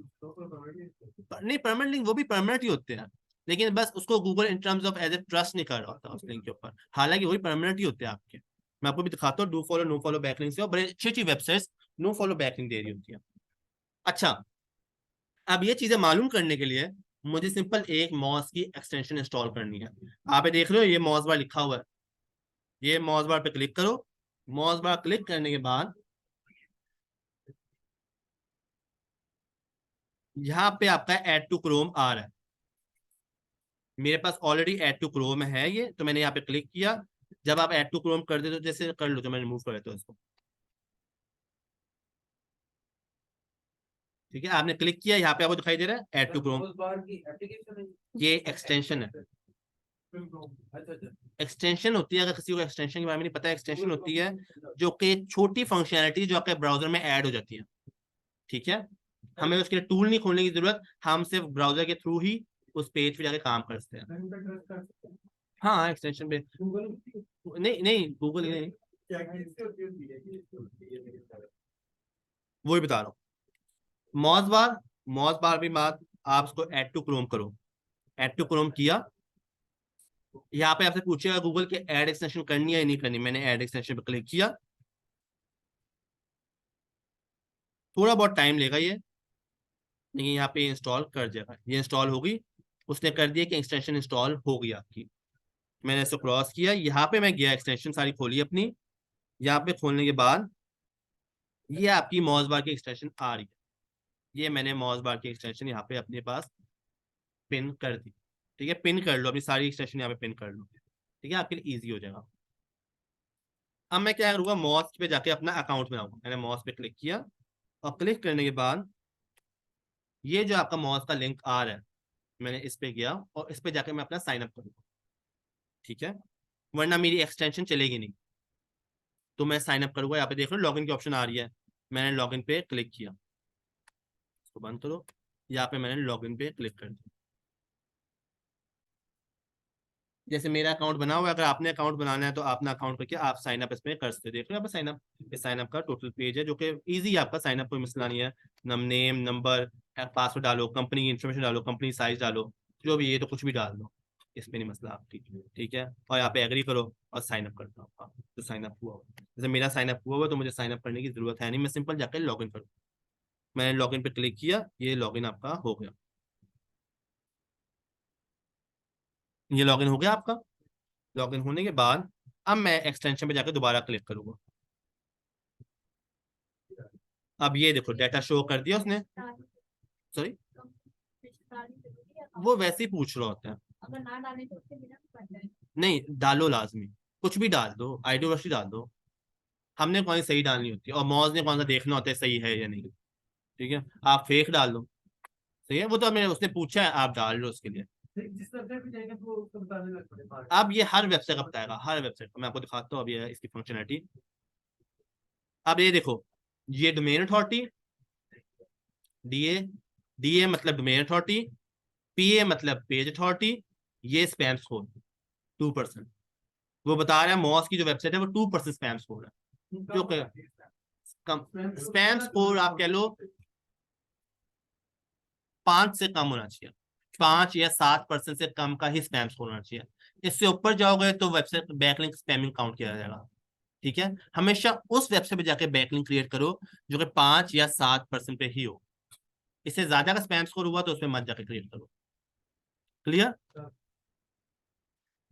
नहीं, परमानेंट लिंक वो भी परमानेंट ही होते हैं, लेकिन बस उसको Google in terms of as a trust नहीं कर रहा होता उस लिंक के ऊपर, हालांकि वही परमानेंट ही होते हैं आपके। मैं आपको भी दिखाता हूँ do follow no follow backlink से, और बड़े अच्छी अच्छी वेबसाइट्स नो फॉलो बैकलिंक दे रही होती है। अच्छा, अब ये चीजें मालूम करने के लिए मुझे सिंपल एक मॉस की एक्सटेंशन इंस्टॉल करनी है। आप ये देख रहे हो, ये मॉस बार लिखा हुआ है, ये मॉस बार पे क्लिक करो। मॉस बार क्लिक करने के बाद यहाँ पे आपका ऐड टू क्रोम आ रहा है। मेरे पास ऑलरेडी ऐड टू क्रोम है ये, तो मैंने यहाँ पे क्लिक किया। जब आप ऐड टू क्रोम कर दे तो जैसे कर लो, तो मैं रिमूव कर देता हूँ इसको, ठीक है। आपने क्लिक किया, यहाँ पे आपको दिखाई दे रहा है ऐड टू क्रोम, उस बार की एप्लीकेशन है। ये एक्सटेंशन है। अच्छा अच्छा एक्सटेंशन होती है, अगर किसी को एक्सटेंशन के बारे में नहीं पता, एक्सटेंशन होती है जो कि छोटी फंक्शनैलिटी जो आपके ब्राउजर में ऐड हो जाती है, ठीक है। हमें उसके लिए टूल नहीं खोलने की जरूरत, हम सिर्फ ब्राउजर के थ्रू ही उस पेज पे जाके काम कर सकते हैं। हाँ एक्सटेंशन पे नहीं नहीं गूगल नहीं, वही बता रहा हूँ। मॉस बार भी बात, आप उसको ऐड टू क्रोम करो, ऐड टू क्रोम किया, यहाँ पे आपसे पूछेगा गूगल के ऐड एक्सटेंशन करनी है या नहीं करनी, मैंने ऐड एक्सटेंशन पे क्लिक किया, थोड़ा बहुत टाइम लेगा ये, लेकिन यहाँ पे इंस्टॉल कर देगा, ये इंस्टॉल होगी, उसने कर दिया कि एक्सटेंशन इंस्टॉल हो गई आपकी। मैंने इसको क्रॉस किया, यहाँ पे मैं गया, एक्सटेंशन सारी खोली अपनी, यहाँ पे खोलने के बाद ये आपकी मॉस बार की एक्सटेंशन आ रही है, ये मैंने मॉस बार की एक्सटेंशन यहाँ पे अपने पास पिन कर दी, ठीक है। पिन कर लो अपनी सारी एक्सटेंशन यहाँ पे पिन कर लो, ठीक है, आपके लिए ईजी हो जाएगा। अब मैं क्या करूँगा, मॉस पे जाके अपना अकाउंट बनाऊंगा, मैंने मॉस पे क्लिक किया, और क्लिक करने के बाद ये जो आपका मॉस का लिंक आ रहा है, मैंने इस पे गया और इस पे जाके मैं अपना साइन अप करूंगा, ठीक है, वरना मेरी एक्सटेंशन चलेगी नहीं। तो मैं साइन अप करूंगा, यहाँ पे देख लो लॉगिन की ऑप्शन आ रही है, मैंने लॉगिन पे क्लिक किया, इसको बंद करो, यहाँ पे मैंने लॉगिन पे क्लिक कर दिया। जैसे मेरा अकाउंट बना हुआ है, अगर आपने अकाउंट बनाना है तो अपना अकाउंट करके आप साइन अप इसमें कर सकते हो, देख लो यहाँ पे साइन अप, ये साइन अप का टोटल पेज है जो कि इजी है आपका, साइन अप कोई मसला नहीं है, नेम नंबर पासवर्ड डालो, कंपनी की इन्फॉर्मेशन डालो, कंपनी साइज डालो, जो भी, ये तो कुछ भी डाल दो, इसमें नहीं मसला आपकी, ठीक है। और यहाँ पे एग्री करो और साइन अप करता हूँ, तो साइन अप हुआ, जैसे मेरा साइन अप हुआ तो मुझे साइन अप करने की जरूरत है नहीं, मैं सिंपल जाकर लॉग इन करूँ, मैंने लॉग इन पे क्लिक किया, ये लॉग इन आपका हो गया, ये लॉग इन हो गया आपका। लॉग इन होने के बाद अब मैं एक्सटेंशन पे जाकर दोबारा क्लिक करूंगा, अब ये देखो डाटा शो कर दिया उसने, सॉरी वो वैसे ही पूछ रहा होता है, अगर ना डाले तो उसके बिना भी बन जाए। नहीं डालो लाजमी, कुछ भी डाल दो, आईडी वर्ष डाल दो, हमने कौन सी सही डालनी होती है और मौज ने कौन सा देखना होता है सही है या नहीं, ठीक है, आप फेक डाल दो, सही है, वो तो मैंने उसने पूछा है, आप डाल लो उसके लिए। जिस तरह भी जाएगा तो उसको बताने लग पड़े। अब ये हर वेबसाइट का बताएगा, हर वेबसाइट का मैं आपको दिखाता हूँ, अब ये इसकी फंक्शनलिटी, अब ये देखो, ये डोमेन अथॉरिटी, डीए, डीए मतलब डोमेन अथॉरिटी, पीए मतलब पेज अथॉरिटी, ये स्पैम स्कोर 2%, वो बता रहा है मॉस की जो वेबसाइट है वो 2% स्पैम स्कोर है, जो कम स्पैम स्कोर आप कह लो 5 से कम होना चाहिए, 5 या 7% से कम का ही स्पैम स्कोर होना चाहिए, इससे ऊपर जाओगे तो वेबसाइट बैकलिंक स्पैमिंग काउंट किया जाएगा, ठीक है। हमेशा उस वेबसाइट पे जाके बैकलिंक क्रिएट करो जो कि 5 या 7% पे ही हो, इससे ज्यादा का स्पैम स्कोर हुआ तो उसमें मत जाके क्रिएट करो, क्लियर।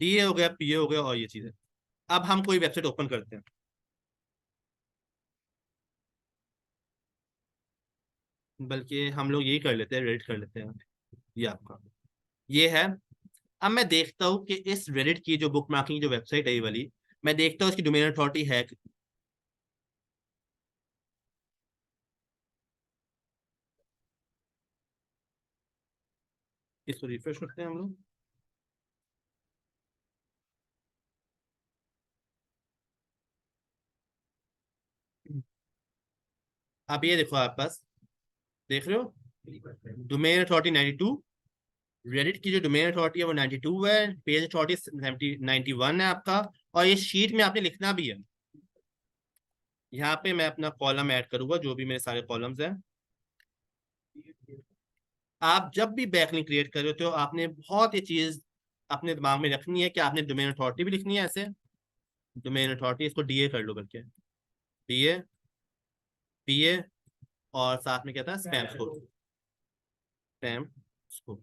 ये हो गया, पीए हो गया, और ये चीजें। अब हम कोई वेबसाइट ओपन करते हैं, बल्कि हम लोग यही कर लेते हैं, रेडिट कर लेते हैं, ये आपका ये है। अब मैं देखता हूँ कि इस रेडिट की जो बुक मार्किंग जो वेबसाइट है ये वाली, मैं देखता हूँ इसकी डोमेन अथॉरिटी है, इसको रिफ्रेश करते हैं हम लोग, अब ये देखो आप पास देख रहे हो डोमेन अथॉरिटी 92, रेडिट की जो डोमेन अथॉरिटी है वो 92 है, पेज अथॉरिटी 91 है आपका, और ये शीट में आपने लिखना भी है, यहाँ पे मैं अपना कॉलम ऐड करूंगा, जो भी मेरे सारे कॉलम्स हैं। आप जब भी बैकलिंक क्रिएट कर रहे हो आपने बहुत ये चीज अपने दिमाग में रखनी है कि आपने डोमेन अथॉरिटी भी लिखनी है, ऐसे डोमेन अथॉरिटी, इसको डीए कर लो बल्कि, डीए, पीए, और साथ में क्या था, स्पैम स्कोर, स्पैम स्कोर,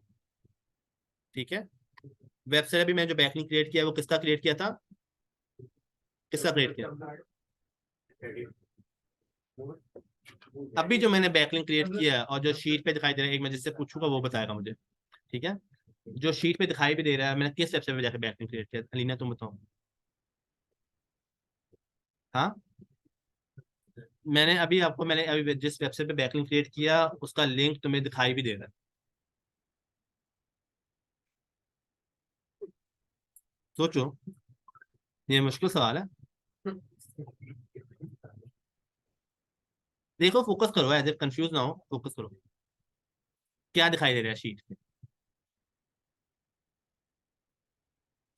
ठीक है। वेबसाइट अभी मैं जो बैकलिंक क्रिएट किया है वो किसका क्रिएट किया था, किसका क्रिएट किया, अभी जो मैंने बैकलिंक क्रिएट किया है और जो शीट पे दिखाई दे रहा है, एक मैं जिससे पूछूंगा वो बताएगा मुझे, ठीक है। जो शीट पे दिखाई भी दे रहा है, मैंने किस वेबसाइट पे जाकर बैकलिंक क्रिएट किया, अलीना तुम बताओ। हाँ मैंने अभी जिस वेबसाइट पे बैकलिंक क्रिएट किया उसका लिंक तुम्हें दिखाई भी दे रहा है, सोचो, ये मुश्किल सवाल है। देखो फोकस करो, एज कंफ्यूज ना हो, फोकस करो। क्या दिखाई दे रहा है शीट पे?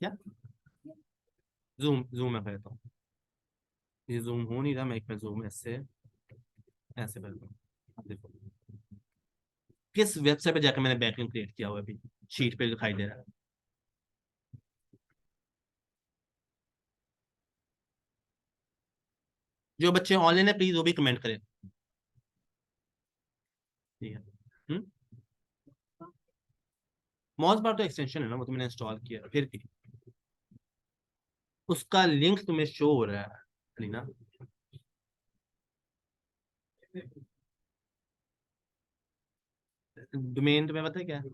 क्या? जूम जूम मैं करता हूँ। ये जूम हो नहीं रहा, मैं एक में जूम ऐसे ऐसे करता हूँ। अब देखो किस वेबसाइट पे जाकर मैंने बैकलिंक क्रिएट किया हुआ है, अभी शीट पे दिखाई दे रहा है। जो बच्चे ऑनलाइन है प्लीज वो भी कमेंट करें। ठीक है। मॉस बार तो एक्सटेंशन है ना, वो तो मैंने इंस्टॉल किया फिर भी। उसका लिंक तुम्हें शो हो रहा है अलीना। डोमेन तुम्हें पता है क्या है?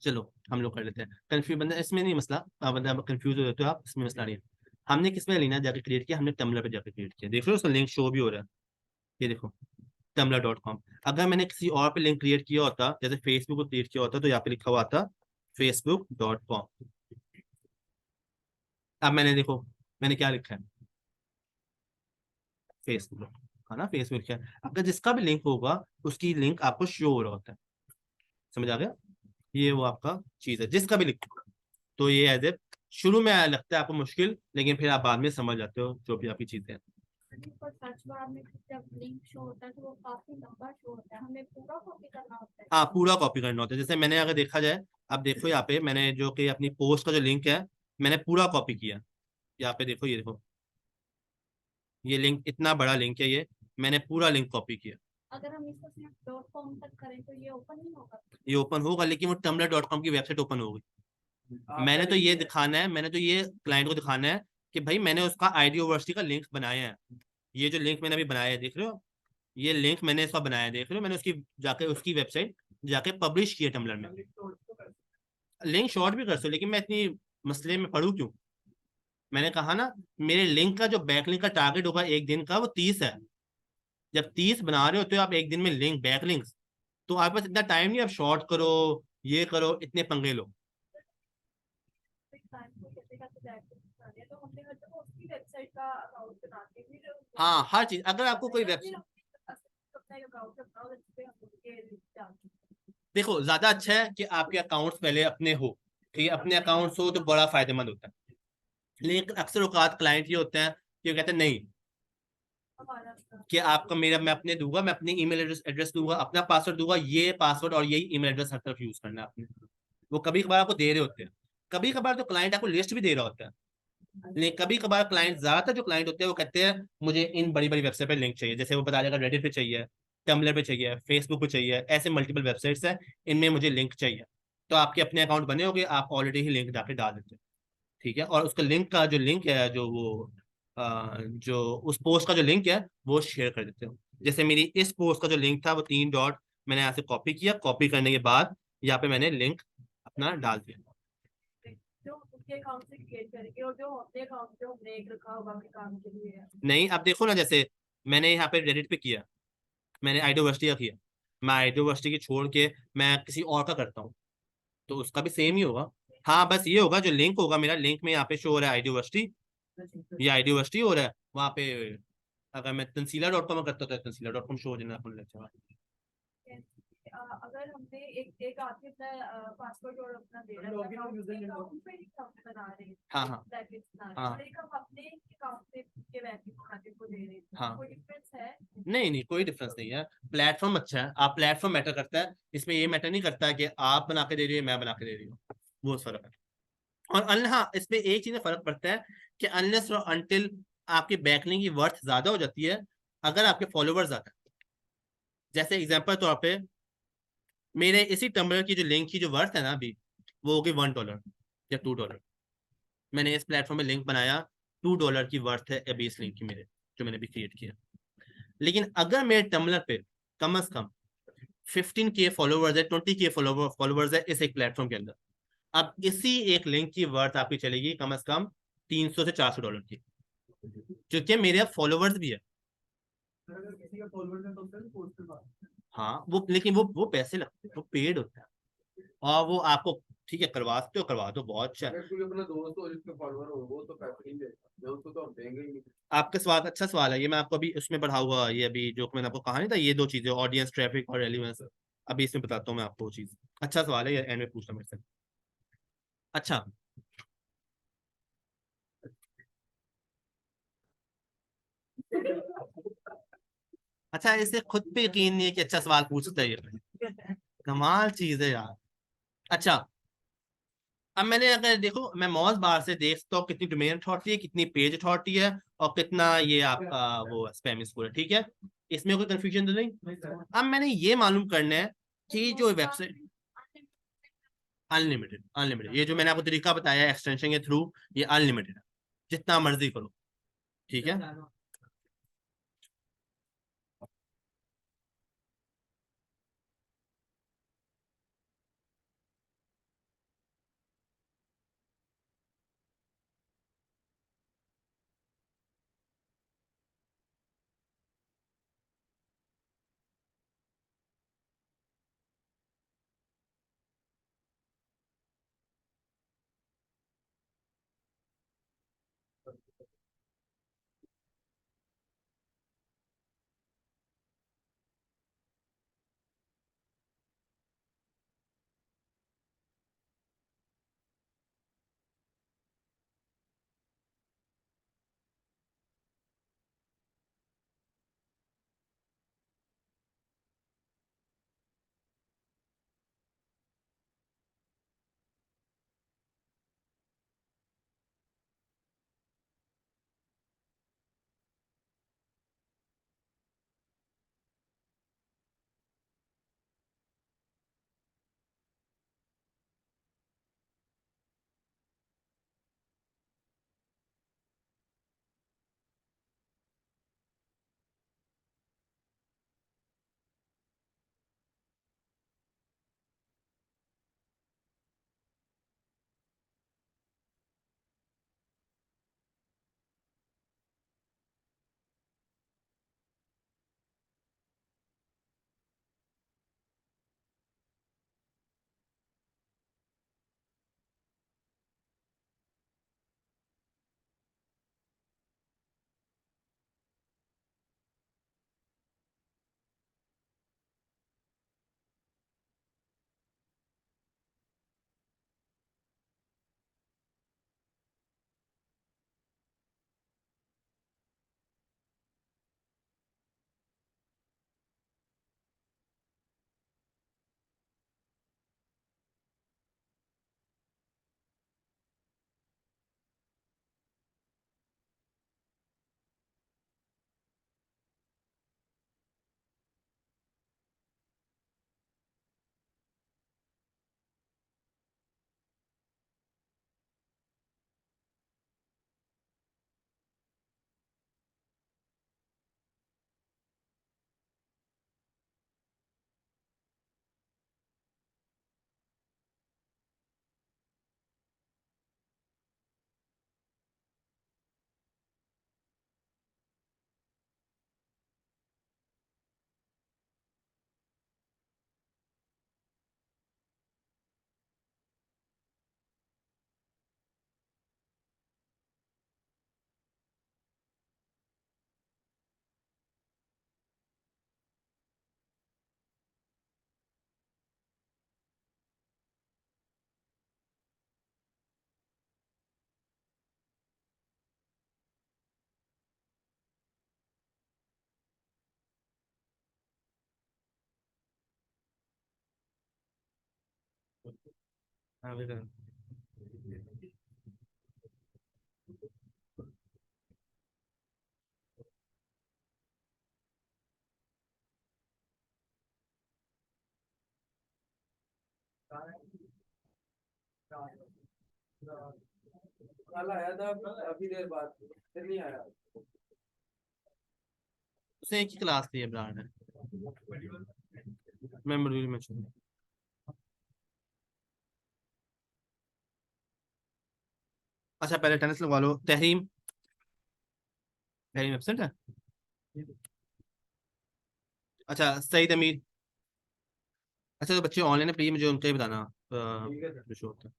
चलो हम लोग कर लेते हैं। कंफ्यूज बंदा इसमें नहीं मसला, बंदा कंफ्यूज हो जाते हो आप, इसमें मसला नहीं है। हमने किस में अलीना जाकर क्रिएट किया? हमने टम्बलर पे जाकर क्रिएट किया। देख रहे हो उसका लिंक शो भी हो रहा है, ये देखो tumblr.com। अगर मैंने किसी और पे लिंक क्रिएट किया होता, जैसे फेसबुक को क्रिएट किया होता, तो यहाँ पे लिखा हुआ था facebook.com। अब मैंने देखो मैंने क्या लिखा है, फेसबुक, है ना, फेसबुक लिखा है। अगर जिसका भी लिंक होगा उसकी लिंक आपको शो हो रहा होता है। समझ आ गया? ये वो आपका चीज है जिसका भी लिंक होगा। तो ये एज ए शुरू में लगता है आपको मुश्किल, लेकिन फिर आप बाद में समझ जाते हो जो भी आपकी चीजें हैं। पर सर्च बार में जब लिंक शो होता है तो वो काफी लंबा शो होता है, हमें पूरा कॉपी करना होता है। हाँ पूरा कॉपी करना होता है। जैसे मैंने अगर देखा जाए, अब देखो यहाँ पे मैंने जो कि अपनी पोस्ट का जो लिंक है मैंने पूरा कॉपी किया। यहाँ पे देखो, ये देखो, ये लिंक इतना बड़ा लिंक है, ये मैंने पूरा लिंक कॉपी किया। अगर हम इसको सिर्फ डॉट कॉम तक करें तो ये ओपन नहीं होगा। ये ओपन होगा, लेकिन वो tumblr.com की वेबसाइट ओपन होगी। मैंने तो ये दिखाना है, मैंने तो ये क्लाइंट को दिखाना है कि भाई मैंने उसका आईडी यूनिवर्सिटी का लिंक बनाया है। ये जो लिंक मैंने अभी बनाया है देख रहे हो, ये लिंक मैंने इसका बनाया है, देख रहे हो, मैंने उसकी जाके उसकी वेबसाइट जाके पब्लिश किया टम्बलर में। लिंक शॉर्ट भी कर सकते हो, लेकिन मैं इतनी मसले में पढ़ूँ क्यों? मैंने कहा ना, मेरे लिंक का जो बैक लिंक का टारगेट होगा एक दिन का वो 30 है। जब 30 बना रहे होते हो आप एक दिन में लिंक बैक लिंक्स, तो आपके पास इतना टाइम नहीं आप शॉर्ट करो, ये करो, इतने पंगे लो। तो हमने मतलब उसकी वेबसाइट का अकाउंट बना के फिर हाँ हर चीज, अगर आपको कोई वेबसाइट, देखो ज्यादा अच्छा है कि आपके अकाउंट्स पहले अपने हो। ठीक है, अपने अकाउंट्स हो तो बड़ा फायदेमंद होता है। लेकिन अक्सर औकात क्लाइंट ये होते हैं कि कहते हैं नहीं, कि आपका मेरा मैं अपने दूंगा, मैं अपनी ईमेल एड्रेस दूंगा, अपना पासवर्ड दूंगा, ये पासवर्ड और यही ईमेल एड्रेस हर तरफ यूज करना है आपने। वो कभी कभार आपको दे रहे होते हैं, कभी कभार तो क्लाइंट आपको लिस्ट भी दे रहा होता है। लेकिन कभी कभार क्लाइंट, ज्यादातर जो क्लाइंट होते हैं वो कहते हैं मुझे इन बड़ी बड़ी वेबसाइट पे लिंक चाहिए। जैसे वो बता देगा रेडिट पे चाहिए, टम्बलर पे चाहिए, फेसबुक पे चाहिए, ऐसे मल्टीपल वेबसाइट्स है, इनमें मुझे लिंक चाहिए। तो आपके अपने अकाउंट बने होंगे, आप ऑलरेडी ही लिंक जाके डाल देते हैं। ठीक है, और उसका लिंक का जो लिंक है, जो वो जो उस पोस्ट का जो लिंक है वो शेयर कर देते हो। जैसे मेरी इस पोस्ट का जो लिंक था वो 3 डॉट मैंने यहाँ से कॉपी किया, कॉपी करने के बाद यहाँ पे मैंने लिंक अपना डाल दिया। जो उसके अकाउंट से क्रिएट करेंगे और जो अपने अकाउंट पे हमने एक रखा होगा अपने काम के लिए। नहीं, अब देखो ना, जैसे मैंने यहाँ पे रेडिट पे किया, मैंने आइडियोवर्सिटी का किया, मैं आइडियोवर्सिटी की छोड़ के मैं किसी और का करता हूँ, तो उसका भी सेम ही होगा। हाँ बस ये होगा, जो लिंक होगा मेरा, लिंक में यहाँ पे शो हो रहा है आइडियोवर्सिटी, ये आइडियोवर्सिटी हो रहा है वहाँ पे। अगर मैं तंसीला.com करता तो तंसीला.com शो हो जाना अपन लेक्चर। अगर हमने एक आदमी अपना पासवर्ड और अपना दे रहा है अकाउंट पे अकाउंट बना रहे हैं, हाँ हाँ ब्रैकेट्स बना रहे हाँ हैं, और एक हम अपने अकाउंट पे के ब्रैकेट बनाने को दे रहे हैं, हाँ। कोई डिफरेंस है? नहीं नहीं, कोई डिफरेंस नहीं है। प्लेटफॉर्म अच्छा है, आप प्लेटफॉर्म मैटर करता है, इसमें ये मैटर नहीं करता है कि आप बना के दे रही है मैं बना के दे रही हूँ, वो फर्क है। और हाँ इसमें एक चीज में फर्क पड़ता है कि अनलेस और अनटिल आपकी बैकलिंक की वर्थ ज्यादा हो जाती है अगर आपके फॉलोवर्स ज्यादा है। जैसे एग्जांपल तौर पे मेरे इसी टम्बलर की जो लिंक की जो वर्थ है ना अभी, वो होगी $1 या $2। मैंने इस प्लेटफॉर्म में लिंक बनाया, $2 की वर्थ है अभी इस लिंक की, मेरे जो मैंने अभी क्रिएट किया। लेकिन अगर मेरे टम्बलर पे कम से कम 15K फॉलोवर्स है, 20K फॉलोवर्स है इस एक प्लेटफॉर्म के अंदर, अब इसी एक लिंक की वर्थ आपकी चलेगी कम से कम $300 से $400 की, क्योंकि मेरे फॉलोवर्स भी है। अगर किसी का फॉलोअर है तो उसका पोस्ट पे बात। हाँ वो, लेकिन वो पैसे लगते हैं, वो पेड होता है, और वो आपको ठीक है, करवा सकते हो, करवा दो, बहुत अच्छा है। अगर कोई अपना दोस्त हो जिसके फॉलोअर हो वो तो पैसे नहीं देगा, मैं उसको तो हम देंगे ही नहीं। आपका सवाल अच्छा सवाल है, ये मैं आपको अभी उसमें पढ़ा हुआ, ये अभी जो मैंने आपको कहा नहीं था, ये दो चीजें, ऑडियंस, ट्रैफिक और रेलिवेंस, अभी इसमें बताता हूँ मैं आपको वो चीज। अच्छा सवाल है ये, एंड में पूछना मेरे से। अच्छा, अच्छा, इसे खुद पे यकीन नहीं है कि अच्छा सवाल पूछता है ये, कमाल चीज है यार। अच्छा, अब मैंने अगर देखो, मैं मॉस बार से देख सकता हूँ कितनी डोमेन अथॉरिटी है, कितनी पेज अथॉरिटी है, और कितना ये आपका वो स्पैम स्कोर है, ठीक है, इसमें कोई कंफ्यूजन तो नहीं। अब मैंने ये मालूम करना है कि जो वेबसाइट, अनलिमिटेड, अनलिमिटेड, ये जो मैंने आपको तरीका बताया एक्सटेंशन के थ्रू, ये अनलिमिटेड है, जितना मर्जी करो, ठीक है। हाँ, बिल्कुल। कल आया था अभी देर बाद, फिर नहीं आया। उसे एक ही क्लास थी ब्रांड है, मैं मॉड्यूल में छूँ। अच्छा, पहले टेनिस लगवा लो, तहरीम, तहरीम एब्सेंट है। अच्छा, सईद अमीर, अच्छा, तो बच्चे ऑनलाइन है, प्लीज मुझे उनका ही बताना ठीक है सर। जो शो होता है।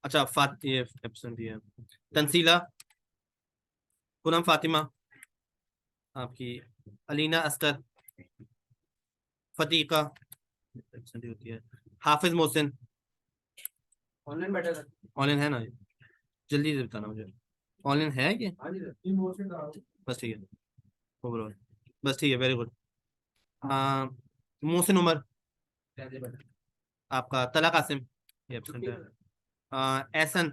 अच्छा, ये एब्सेंट ही है। तंसीला, पूनम फातिमा आपकी, अलीना अस्कर, फतीका एब्सेंट ही होती है, हाफिज मोहसिन। ऑनलाइन बैठा था। ऑनलाइन है ना ये? जल्दी से बताना मुझे, ऑनलाइन है ये? हाँ जी सर। इमोशन डाल। बस ठीक है, ओवरऑल बस ठीक है, वेरी गुड। मोहसिन उमर कैसे बैठा? आपका, तला कासिम ये एब्सेंट है। एहसन,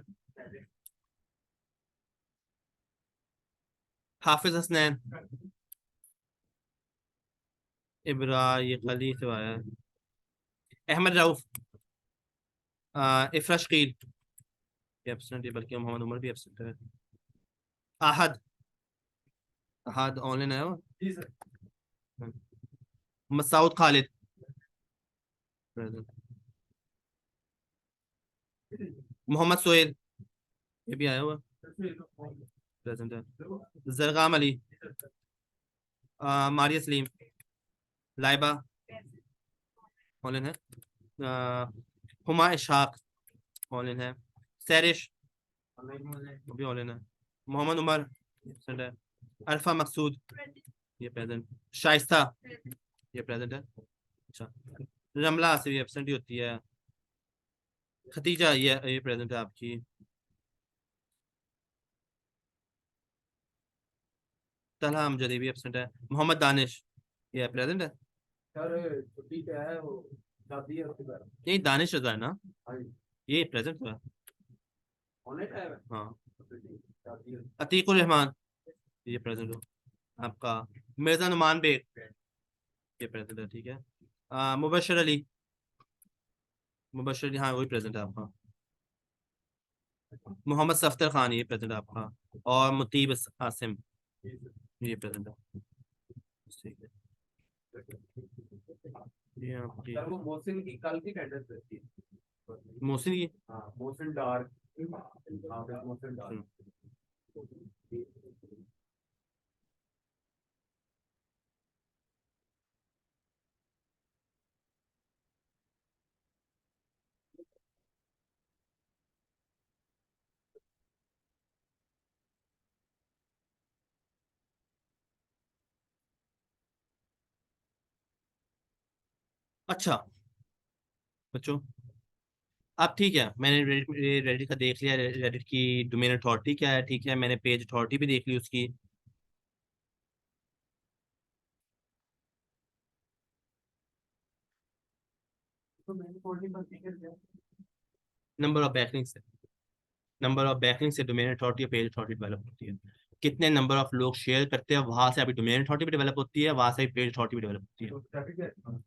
हाफिज हसनैन, इब्रा ये खली से आया है, अहमद रऊफ, इफरा शकील ये एब्सेंट है, बल्कि मोहम्मद उमर भी एब्सेंट है। आहद, आहद ऑनलाइन है वो? जी सर। मसाउद खालिद present। मोहम्मद सोहेल ये भी आया हुआ, प्रेजेंट है। जरगाम अली, मारिया सलीम, लाइबा ऑनलाइन है। हुमा इशहाक ऑनलाइन है। सैरिश वो भी ऑनलाइन है। मोहम्मद उमर प्रेजेंट है। अरफा मकसूद ये प्रेजेंट। शाइस्ता ये प्रेजेंट है। अच्छा, रमला से भी एबसेंट ही होती है। खतीजा ये प्रेजेंट है आपकी। तलहा अमजद ये भी एबसेंट है। मोहम्मद दानिश ये प्रेजेंट है। सर छुट्टी पे है वो, शादी है उसके बाद। नहीं, दानिश रजा है ना, हाँ जी। ये प्रेजेंट है। ऑनलाइन है। हाँ, शादी है। अतीकुर रहमान ये प्रेजेंट हो आपका। मिर्जा नुमान बेग ये प्रेजेंट है, ठीक है। मुबशर अली, मुबशर अली हाँ वही प्रेजेंट है आपका। मोहम्मद सफ्तर खान ये प्रेजेंट है आपका। और मुतीब आसिम ये प्रेजेंट है, ठीक है। ये आपकी सर वो मोहसिन की कल की टेंडेंस रहती है। मोहसिन की। हाँ मोहसिन डार्क। हाँ फिर मोहसिन डार्क। अच्छा बच्चों, अब ठीक है, मैंने रेडिट का देख लिया, रेडिट की डोमेन अथॉरिटी क्या है, ठीक है, मैंने पेज अथॉरिटी भी देख ली उसकी। तो मैंने फोल्डिंग बंद कर दिया। नंबर ऑफ बैकलिंक से, नंबर ऑफ बैकलिंक से डोमेन अथॉरिटी और पेज अथॉरिटी डेवलप होती है। कितने नंबर ऑफ लोग शेयर करते हैं, वहां से अभी डोमेन अथॉरिटी भी डेवलप होती है, वहां से पेज अथॉरिटी भी डेवलप होती है। तो ट्रैफिक है।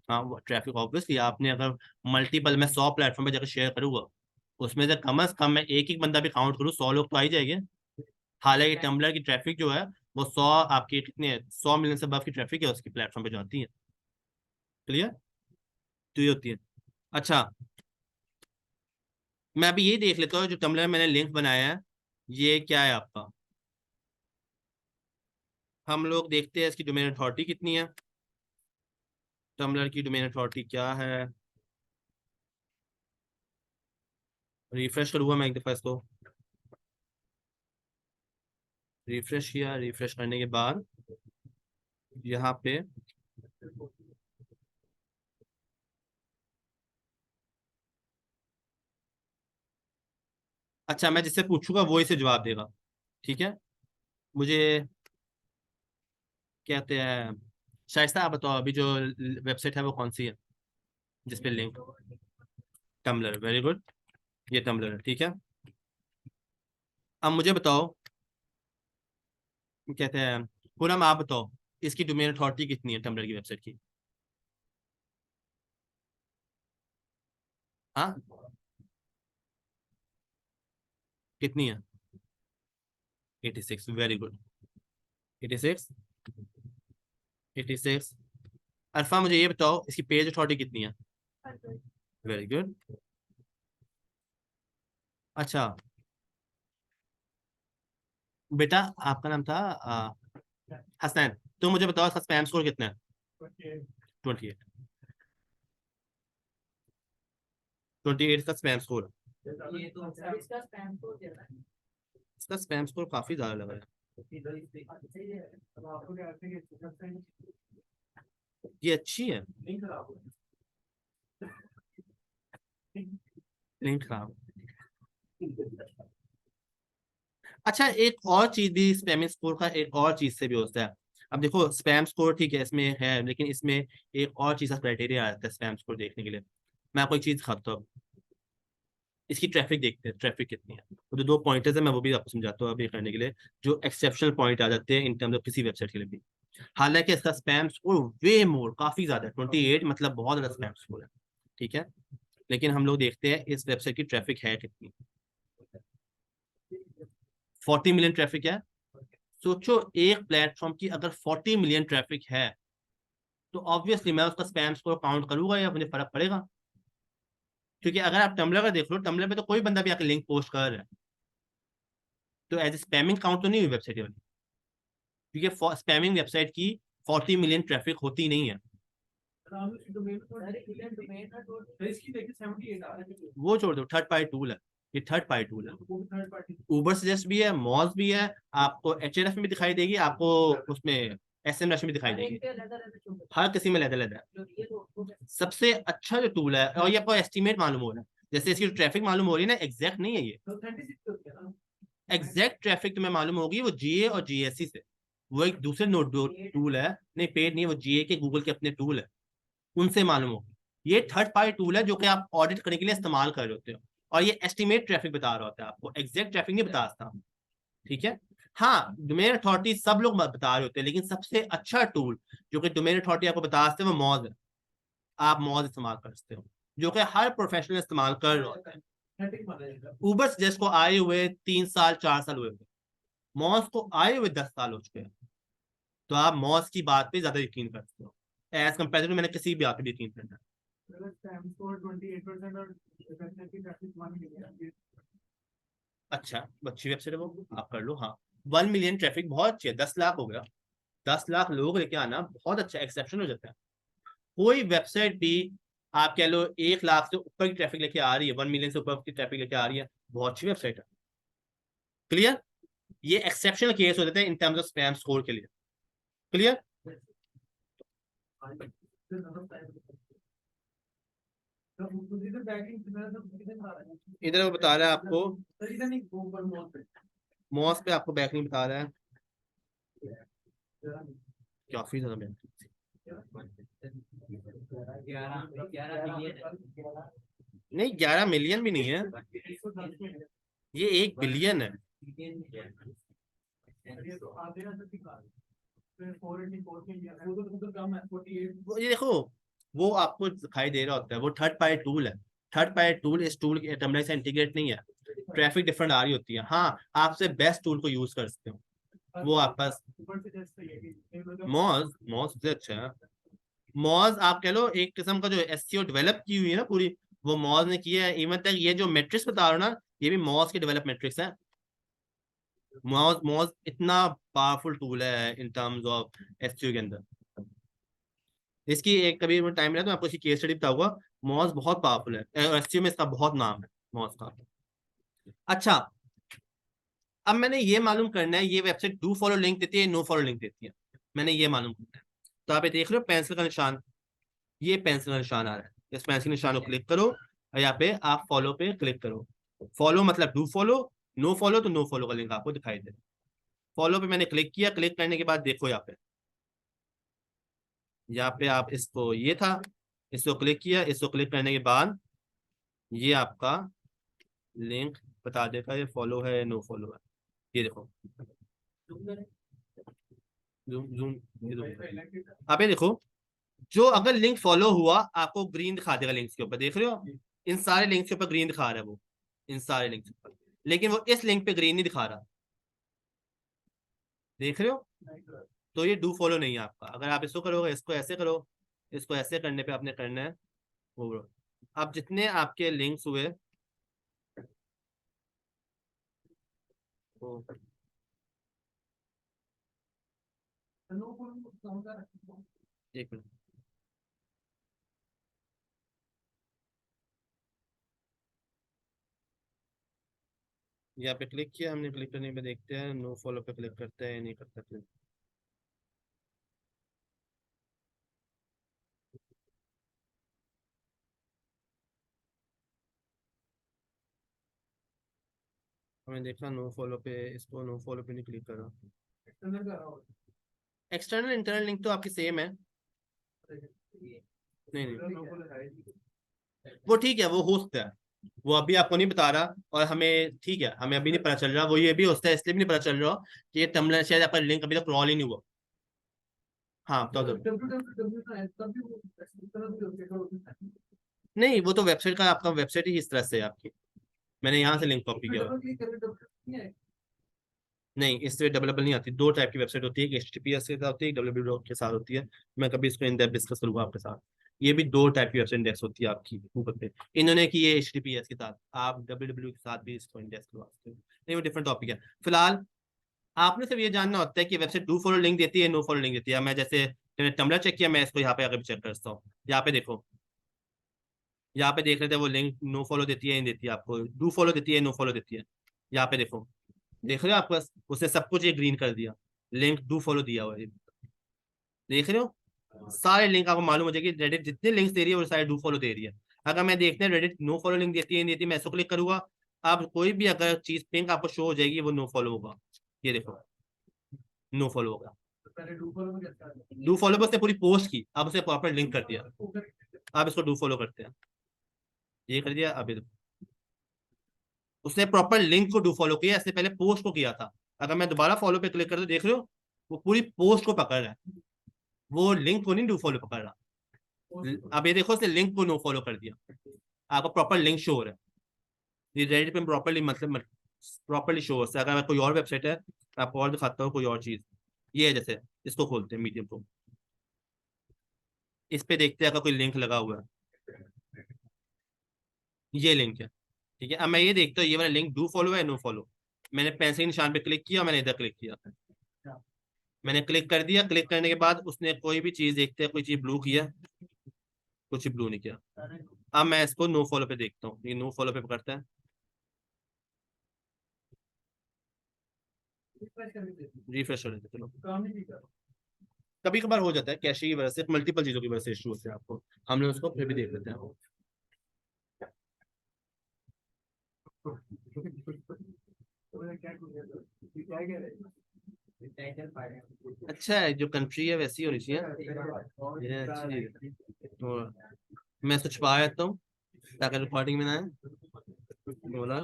हाँ, वो ट्रैफिक ऑब्वियसली, आपने अगर मल्टीपल में 100 प्लेटफॉर्म पे जाकर शेयर करूंगा, उसमें से कम से कम मैं एक एक बंदा भी काउंट करूँ, 100 लोग तो आ ही जाएंगे। हालांकि टम्बलर की ट्रैफिक जो है वो 100 आपकी कितने 100 मिलियन से above की ट्रैफिक है उसकी प्लेटफॉर्म पे जो आती है। क्लियर, तो ये होती है। अच्छा, मैं अभी ये देख लेता हूँ, जो टम्बलर मैंने लिंक बनाया है ये क्या है आपका। हम लोग देखते हैं इसकी डोमेन अथॉरिटी कितनी है। टम्बलर की डोमेन अथॉरिटी क्या है, रिफ्रेश करूंगा मैं एक दफा इसको। रिफ्रेश किया, रिफ्रेश करने के बाद यहाँ पे अच्छा, मैं जिससे पूछूंगा वो इसे जवाब देगा, ठीक है। मुझे कहते हैं शाइस्ता, आप बताओ अभी जो वेबसाइट है वो कौन सी है जिस पे लिंक। टम्बलर, वेरी गुड, ये टम्बलर है, ठीक है। अब मुझे बताओ, कहते हैं पूनम आप बताओ इसकी डोमेन अथॉरिटी कितनी है टम्बलर की वेबसाइट की। हाँ, कितनी है? 86, वेरी गुड, 86, 86। अल्फा मुझे ये बताओ इसकी पेज अथॉरिटी कितनी है? Very good. अच्छा बेटा, आपका नाम था हसनैन, तो मुझे बताओ इसका स्पैम स्कोर कितना है? 28 28 का स्पैम स्कोर। ये तो सर इसका स्पैम तो दे रहा है। इसका स्पैम स्कोर काफी ज्यादा लग रहा अच्छा ये है। अब आपको क्या लगता है कि इसका सही है। ये अच्छी है, नहीं खराब हो लिंक खराब। अच्छा, एक और चीज भी स्पैमिंग स्कोर का एक और चीज से भी होता है। अब देखो स्पैम स्कोर ठीक है इसमें है, लेकिन इसमें एक और चीज का क्राइटेरिया आता है स्पैम स्कोर देखने के लिए। मैं आपको एक चीज दिखाता हूँ, इसकी ट्रैफिक देखते हैं, ट्रैफिक कितनी है। वो जो 2 पॉइंटर्स है मैं वो भी आपको समझाता हूँ अभी करने के लिए, जो एक्सेप्शनल पॉइंट आ जाते हैं इन टर्म्स ऑफ किसी वेबसाइट के लिए भी। हालांकि इसका स्पैम स्कोर वे मोर काफी ज्यादा है, 28 मतलब बहुत ज्यादा स्पैम स्कोर है, ठीक है। लेकिन हम लोग देखते हैं इस वेबसाइट की ट्रैफिक है कितनी। 40 मिलियन ट्रैफिक है। सोचो एक प्लेटफॉर्म की अगर 40 मिलियन ट्रैफिक है तो ऑब्वियसली मैं उसका स्पैम स्कोर काउंट करूंगा या मुझे फर्क पड़ेगा। क्योंकि अगर आप टम्बलर का देख लो, टम्बलर पे तो कोई बंदा भी आके लिंक पोस्ट कर रहा है, तो एज स्पैमिंग काउंट तो नहीं हुई वेबसाइट वाली, क्योंकि स्पैमिंग वेबसाइट की 40 मिलियन ट्रैफिक होती नहीं है। डोमेन सर इधर डोमेन का तो तो इसकी देखिए 78 आ रहा है वो छोड़ दो, थर्ड पार्टी टूल है, ये थर्ड पार्टी टूल है। वो थर्ड पार्टी उबर सजेस्ट भी है, मॉज भी है, आपको एचएनएफ में भी दिखाई देगी, आपको उसमें एसएमएस में भी दिखाई देगी, एक पे अलग अलग चुन हर किसी में अलग अलग है। लो ये तो सबसे अच्छा जो टूल है, और ये आपको एस्टिमेट मालूम हो रहा है, जैसे इसकी ट्रैफिक मालूम हो रही है ना, एग्जैक्ट नहीं है ये। तो 36 हो गया ना एग्जैक्ट ट्रैफिक तुम्हें मालूम होगी वो जीए और जीएससी से। वो एक दूसरे नोट टूल है, नहीं पेड नहीं, वो जीए के गूगल के अपने टूल है, उनसे मालूम होगी। ये थर्ड पार्टी टूल है जो कि आप ऑडिट करने के लिए इस्तेमाल कर रहे होते हो, और ये एस्टिमेट ट्रैफिक बता रहा होता है आपको, एग्जैक्ट ट्रैफिक नहीं बता सकता, ठीक है। हाँ, डोमेन अथॉरिटी सब लोग बता रहे होते हैं, लेकिन सबसे अच्छा टूल जो कि डोमेन अथॉरिटी आपको बता सकते हैं वो मॉज है। आप मॉज इस्तेमाल कर सकते हो, जो कि हर प्रोफेशनल इस्तेमाल कर रहे होते हैं। 30 मान लीजिए उबर सजेस्ट को आए हुए 3 साल 4 साल हुए थे, मॉज को आए हुए 10 साल हो चुके हैं। तो आप मॉज की बात पे ज्यादा यकीन कर सकते हो एज कम्पेयर टू मैंने किसी भी बात पे यकीन करना है। अगर स्पैम स्कोर 28% और वेबसाइट की ट्रैफिक 1 मिलियन अच्छा, अच्छी वेबसाइट है वो, आप कर लो। हाँ, 1 मिलियन ट्रैफिक बहुत अच्छी है, 10 लाख हो गया, 10 लाख लोग लेके आना बहुत अच्छा एक्सेप्शन हो जाता है। कोई वेबसाइट भी आप कह लो 1 लाख से ऊपर की ट्रैफिक लेके आ रही है, 1 मिलियन से ऊपर की ट्रैफिक लेके आ रही है, बहुत अच्छी वेबसाइट है। क्लियर, ये एक्सेप्शनल केस हो जाते हैं इन टर्म्स ऑफ स्पैम स्कोर के लिए। क्लियर, तो इधर बैकिंग किधर आ रहा है इधर वो बता रहा है आपको, तो इधर नहीं ऊपर मॉल पे मॉस पे आपको बैक नहीं बता रहा है, काफी ज्यादा बैक। 11 मिलियन नहीं, 11 मिलियन भी नहीं है, 110 में है ये 1 बिलियन है। ये तो आधे ना तो दिखा फिर 484 के लिए उधर कम है 48 ये देखो, वो आपको दिखाई दे रहा होता है, वो थर्ड पार्टी टूल है। थर्ड पार्टी टूल इस टूल के टर्मिनल से इंटीग्रेट नहीं है, ट्रैफिक डिफरेंट आ रही होती है। हाँ, आपसे बेस्ट टूल को यूज कर सकते हो, वो आप पास ऊपर से जस्ट ये कि मॉज, मॉज सबसे अच्छा है। मॉज आप कह लो एक किस्म का जो एसईओ डेवलप की हुई है ना पूरी, वो मॉज ने की है। इवन तक ये जो मैट्रिक्स बता रहा हूँ ना, ये भी मॉज की डेवलप मैट्रिक्स है। मॉज मॉज इतना पावरफुल टूल है इन टर्म्स ऑफ एसईओ के अंदर। इसकी एक कभी टाइम मिला तो मैं आपको इसकी केस स्टडी बताऊंगा। मॉज बहुत पावरफुल है, एसईओ में इसका बहुत नाम है मॉज का। अच्छा, अब मैंने ये मालूम करना है ये वेबसाइट डू फॉलो लिंक देती है, नो फॉलो लिंक देती है, मैंने ये मालूम करना है। तो आप ये देख रहे हो पेंसिल का निशान, ये पेंसिल का निशान आ रहा है, इस पेंसिल निशान को क्लिक करो और यहाँ पे आप फॉलो पे क्लिक करो। फॉलो मतलब डू फॉलो, नो फॉलो तो नो फॉलो का लिंक आपको दिखाई दे। फॉलो पे मैंने क्लिक किया, क्लिक करने के बाद देखो यहाँ पे आप इसको, ये था, इसको क्लिक किया, इसको क्लिक करने के बाद ये आपका लिंक बता देगा ये फॉलो है नो फॉलो है। ये देखो, जूम जूम, आप ये देखो, जो अगर लिंक फॉलो हुआ आपको ग्रीन दिखा देगा लिंक्स के ऊपर, देख रहे हो इन सारे लिंक्स के ऊपर ग्रीन दिखा रहा है वो, इन सारे लिंक्स के ऊपर, लेकिन वो इस लिंक पे ग्रीन नहीं दिखा रहा, देख रहे हो। तो ये डू फॉलो नहीं है आपका। अगर आप इसको करोगे, इसको ऐसे करो, इसको ऐसे करने पे आपने करना है वो। अब जितने आपके लिंक्स हुए वो, एक मिनट, यहाँ पे क्लिक किया हमने, क्लिक करने पे देखते हैं नो फॉलो पे क्लिक करते हैं या नहीं करता क्लिक। हमें देखा नो फॉलो पे, इसको नो फॉलो पे नहीं क्लिक करा। एक्सटर्नल कर रहा हूँ एक्सटर्नल इंटरनल लिंक तो आपकी सेम है। नहीं नहीं नो फॉलो है ही। वो ठीक है, वो हो सकता है, वो अभी आपको नहीं बता रहा और हमें ठीक है, हमें अभी नहीं पता चल रहा। वो ये भी हो सकता है इसलिए भी नहीं पता चल रहा कि ये टम्बलर शायद आपका लिंक अभी तक क्रॉल ही नहीं हुआ। हाँ तो www का है, तब भी वो इस तरह से होता है। नहीं, वो तो वेबसाइट का, आपका वेबसाइट ही इस तरह से है आपकी। मैंने यहाँ से लिंक कॉपी किया हुआ। डबल क्लिक करके नहीं है। नहीं, इससे डबल डबल नहीं आती। दो टाइप की वेबसाइट होती है, एक HTTPS के साथ होती है, एक www के साथ होती है। मैं कभी इसको इन डेप्थ डिस्कस करूंगा आपके साथ। ये भी दो टाइप की वेबसाइट इंडेक्स होती है आपकी गूगल पे। इन्होंने की है HTTPS के साथ, आप www के साथ भी इसको इंडेक्स करवा सकते हो। नहीं, वो डिफरेंट टॉपिक है। फिलहाल आपने सिर्फ ये जानना होता है कि वेबसाइट डू फॉलो लिंक देती है, नो फॉलो लिंक देती है। मैं जैसे मैंने टम्बलर चेक किया, मैं इसको यहाँ पे आगे भी चेक करता हूँ। यहाँ पे देखो, यहाँ पे देख रहे थे वो लिंक नो फॉलो देती है, नहीं देती है आपको, डू फॉलो देती है, नो फॉलो देती है। यहाँ पे देखो, देख रहे हो आपको, उसने सब कुछ ये ग्रीन कर दिया, लिंक डू फॉलो दिया हुआ है। देख रहे हो, सारे लिंक आपको मालूम हो जाएगी, रेडिट जितने लिंक्स दे रही है वो सारे डू फॉलो दे रही है। अगर मैं देखते हैं रेडिट नो फॉलो लिंक देती है नहीं देती, मैं इसको क्लिक करूंगा, अब कोई भी अगर चीज पिंक आपको शो हो जाएगी वो नो फॉलो होगा। ये देखो, नो फॉलो होगा। तो पहले डू फॉलो में क्या था? डू फॉलो पे उसने पूरी पोस्ट की, अब उसे प्रॉपर लिंक कर दिया। अब इसको डू फॉलो करते हैं, ये कर दिया। अब ये देखो, उसने प्रॉपर लिंक को डू फॉलो किया, इसने पहले पोस्ट को किया था। अगर मैं दोबारा फॉलो पे क्लिक कर तो देख रहे हो वो पूरी पोस्ट को पकड़ रहा है, वो लिंक को नहीं डू फॉलो पकड़ रहा। अब ये देखो, उसने लिंक को नो फॉलो कर दिया, आपको प्रॉपर लिंक शो हो रहा है। ये रेडिट पे प्रॉपरली मतलब प्रॉपरली शो होता है। अगर कोई और वेबसाइट है, आपको और दिखाता हूँ कोई और चीज। ये है, जैसे इसको खोलते हैं मीडियम को, इस पे देखते हैं अगर कोई लिंक लगा हुआ है। ये लिंक है, ठीक है। अब मैं ये देखता हूँ ये वाला लिंक डू फॉलो है नो फॉलो। मैंने पेंसिल के निशान पे क्लिक किया, मैंने इधर क्लिक किया, मैंने क्लिक कर दिया। क्लिक करने के बाद उसने कोई भी चीज देखते हैं, कोई चीज ब्लू किया, कुछ ब्लू नहीं किया। अब मैं इसको नो फॉलो पे देखता हूँ, ये नो फॉलो पे पकड़ता है, रिफ्रेश हो जाता है। चलो, काम नहीं कर कभी कभार हो जाता है कैशे की वजह से, मल्टीपल चीजों की वजह से इशू होते हैं आपको, हम लोग उसको फिर भी देख लेते हैं। तो क्या कह रहे हैं? अच्छा है, जो कंट्री है वैसी होनी चाहिए, ये अच्छी है। तो मैं इसको छुपा देता हूँ ताकि रिकॉर्डिंग में ना आए। बोला,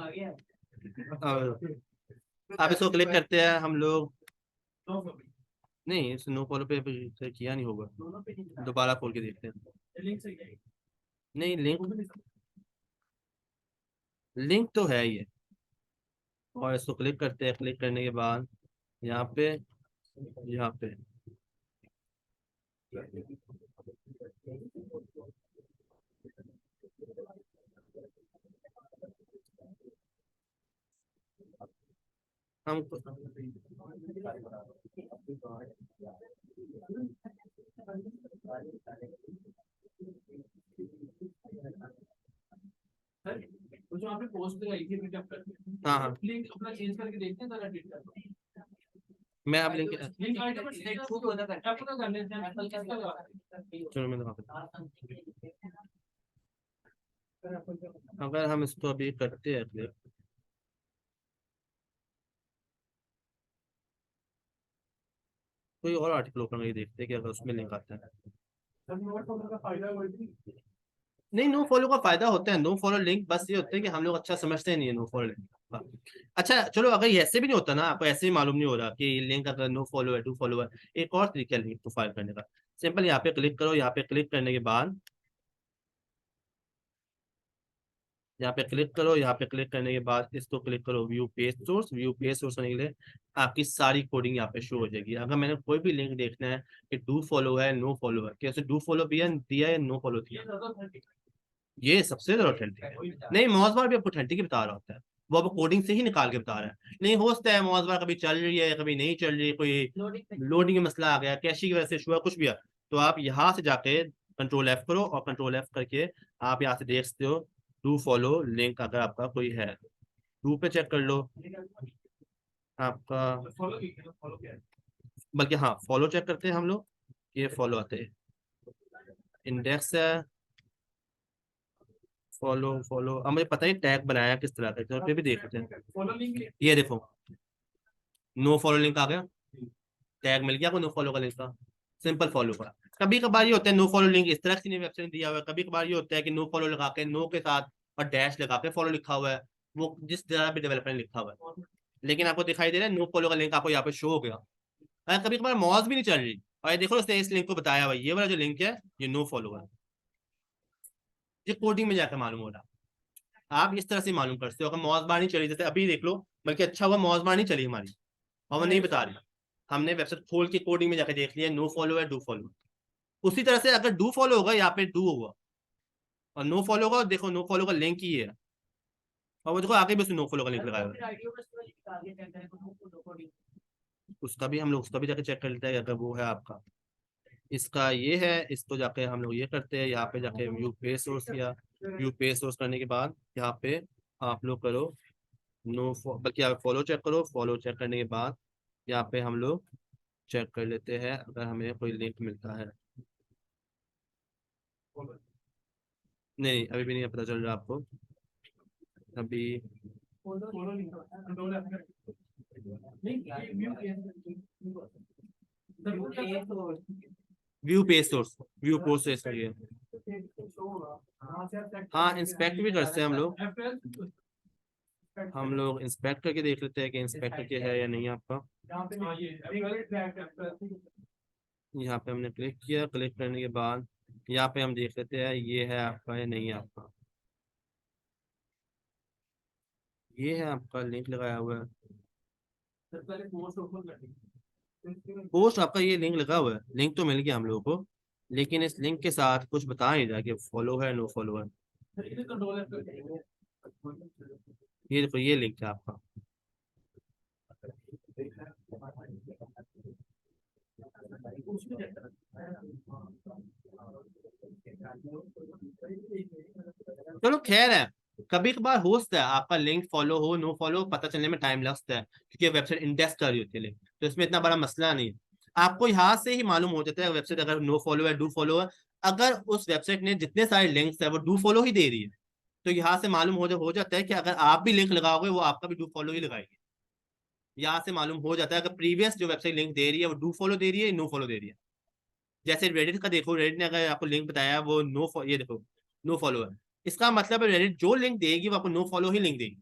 अब इसको क्लिक करते हैं हम लोग। नहीं, इस नो फॉलो पे किया नहीं होगा, दोबारा खोल के देखते हैं। नहीं, लिंक तो है ये। और इसको क्लिक करते हैं, क्लिक करने के बाद यहाँ पे, यहाँ पे हम वो जो आपने पोस्ट लगाई थी मीटअप पर, हाँ हाँ, लिंक अपना चेंज करके देखते हैं, जरा एडिट कर दो। मैं अब लिंक, लिंक आइटम पर सिलेक्ट खुद हो जाता है, अपना कर लेते हैं, एप्पल कैसे लगा चलो मैं दिखाता हूँ। अगर हम इसको अभी करते हैं क्लिक, कोई और आर्टिकल ओपन करके देखते हैं कि अगर उसमें लिंक आता है। का फायदा वही नहीं, नो फॉलो का फायदा होता है, नो फॉलो लिंक बस ये होता है कि हम लोग अच्छा समझते नहीं है नो फॉलो लिंक। अच्छा चलो, अगर ये ऐसे भी नहीं होता ना, आपको ऐसे भी मालूम नहीं हो रहा कि लिंक अगर नो फॉलो है, टू फॉलो है, एक और तरीका है लिंक प्रोफाइल करने का। सिंपल यहाँ पे क्लिक करो, यहाँ पे क्लिक करने के बाद, यहाँ पे क्लिक करो, यहाँ पे क्लिक करने के बाद इसको क्लिक करो view page source. View page source होने के लिए आपकी सारी कोडिंग यहाँ पे शो हो जाएगी। अगर मैंने कोई भी लिंक देखना है कि डू फॉलो है, नो फॉलो है, कैसे डू फॉलो भी दिया है, नो फॉलो दिया, ये सबसे ज्यादा ऑथेंटिक है। नहीं, मौजबार भी आपको ऑथेंटिक ही बता रहा होता है, वो आपको कोडिंग से ही निकाल के बता रहा है। नहीं, हो सकता है मौजबार कभी चल रही है, कभी नहीं चल रही, कोई लोडिंग का मसला आ गया, कैशे की वजह से इशू है, कुछ भी है, तो आप यहाँ से जाके कंट्रोल F करो, और कंट्रोल F करके आप यहाँ से देख सकते हो डू फॉलो लिंक अगर आपका कोई है। डू पे चेक कर लो आपका, फॉलो क्या है? बल्कि हाँ फॉलो चेक करते हैं हम लोग, ये फॉलो आते हैं, इंडेक्स है, फॉलो फॉलो। अब मुझे पता नहीं टैग बनाया किस तरह का, तो फिर भी देख लेते हैं। फॉलो लिंक ये देखो नो फॉलो लिंक आ गया, टैग मिल गया आपको नो फॉलो का लिंक का, सिंपल फॉलो का। कभी कभार ये होता है नो फॉलो लिंक इस तरह से वेबसाइट में दिया हुआ है, कभी कभार ये होता है कि नो फॉलो लगा के नो के साथ और डैश लगा के फॉलो लिखा हुआ है, वो जिस तरह भी डेवलपर ने लिखा हुआ है, लेकिन आपको दिखाई दे रहा है नो फॉलो का लिंक आपको यहाँ पे शो हो गया। कभी कभार मॉस भी नहीं चल रही और ये देखो उसने इस लिंक को बताया हुआ है, ये वाला जो लिंक है ये नो फॉलो है, ये कोडिंग में जाकर मालूम हो रहा। आप इस तरह से मालूम कर सकते हो, अगर मॉस बार नहीं चली जैसे अभी देख लो, बल्कि अच्छा हुआ मॉस बार नहीं चली हमारी और वो नहीं बता रही, हमने वेबसाइट खोल के कोडिंग में जाकर देख लिया नो फॉलो है डू फॉलो। उसी तरह से अगर डू फॉलो होगा यहाँ पे डू होगा और नो फॉलो होगा, देखो नो फॉलो का लिंक ही है और वो देखो आगे भी उसने नो फॉलो का लिंक लगाया हुआ है। आईडियो बस तो निकाल के चेक करें तो कोडिंग उसका भी हम लोग उसका भी जाके चेक कर लेते हैं अगर वो है आपका, इसका ये है, इसको जाके हम लोग ये करते हैं, यहाँ पे जाके व्यू पेज सोर्स किया, व्यू पेज सोर्स करने के बाद यहाँ पे आप लोग करो नो, बल्कि आप फॉलो चेक करो, फॉलो चेक करने के बाद यहाँ पे हम लोग चेक कर लेते हैं अगर हमें कोई लिंक मिलता है। नहीं अभी भी नहीं पता चल रहा आपको अभी। Follow link control F link view page source, view post source है ये। हाँ इंस्पेक्ट भी करते हैं हम लोग इंस्पेक्ट करके देख लेते हैं कि इंस्पेक्ट के है या नहीं आपका। यहाँ पे हमने क्लिक किया, क्लिक करने के बाद यहाँ पे हम देख लेते हैं ये है आपका या नहीं है आपका, ये है आपका लिंक लगाया हुआ है, पोस्ट आपका ये लिंक लगा हुआ है, लिंक तो मिल गया हम लोगों को, लेकिन इस लिंक के साथ कुछ बता नहीं रहा कि फॉलो है नो फॉलो है। ये देखो ये लिंक है आपका, चलो खैर है, कभी कभार हो सकता है आपका लिंक फॉलो हो नो फॉलो पता चलने में टाइम लगता है क्योंकि वेबसाइट इंडेक्स कर रही होती है लिंक, तो इसमें इतना बड़ा मसला नहीं है, आपको यहाँ से ही मालूम हो जाता है वेबसाइट अगर नो फॉलो है डू फॉलो है। अगर उस वेबसाइट ने जितने सारे लिंक्स है वो डू फॉलो ही दे रही है तो यहाँ से मालूम हो जाता है कि अगर आप भी लिंक लगाओगे वो आपका भी डू फॉलो ही लगाएगी, यहाँ से मालूम हो जाता है अगर प्रीवियस जो वेबसाइट लिंक दे रही है वो डू फॉलो दे रही है नो फॉलो दे रही है। जैसे रेडिट का देखो, रेडिट ने अगर आपको लिंक बताया वो ये देखो नो फॉलो है, इसका मतलब है रेडिट जो लिंक देगी वो आपको नो फॉलो ही लिंक देगी।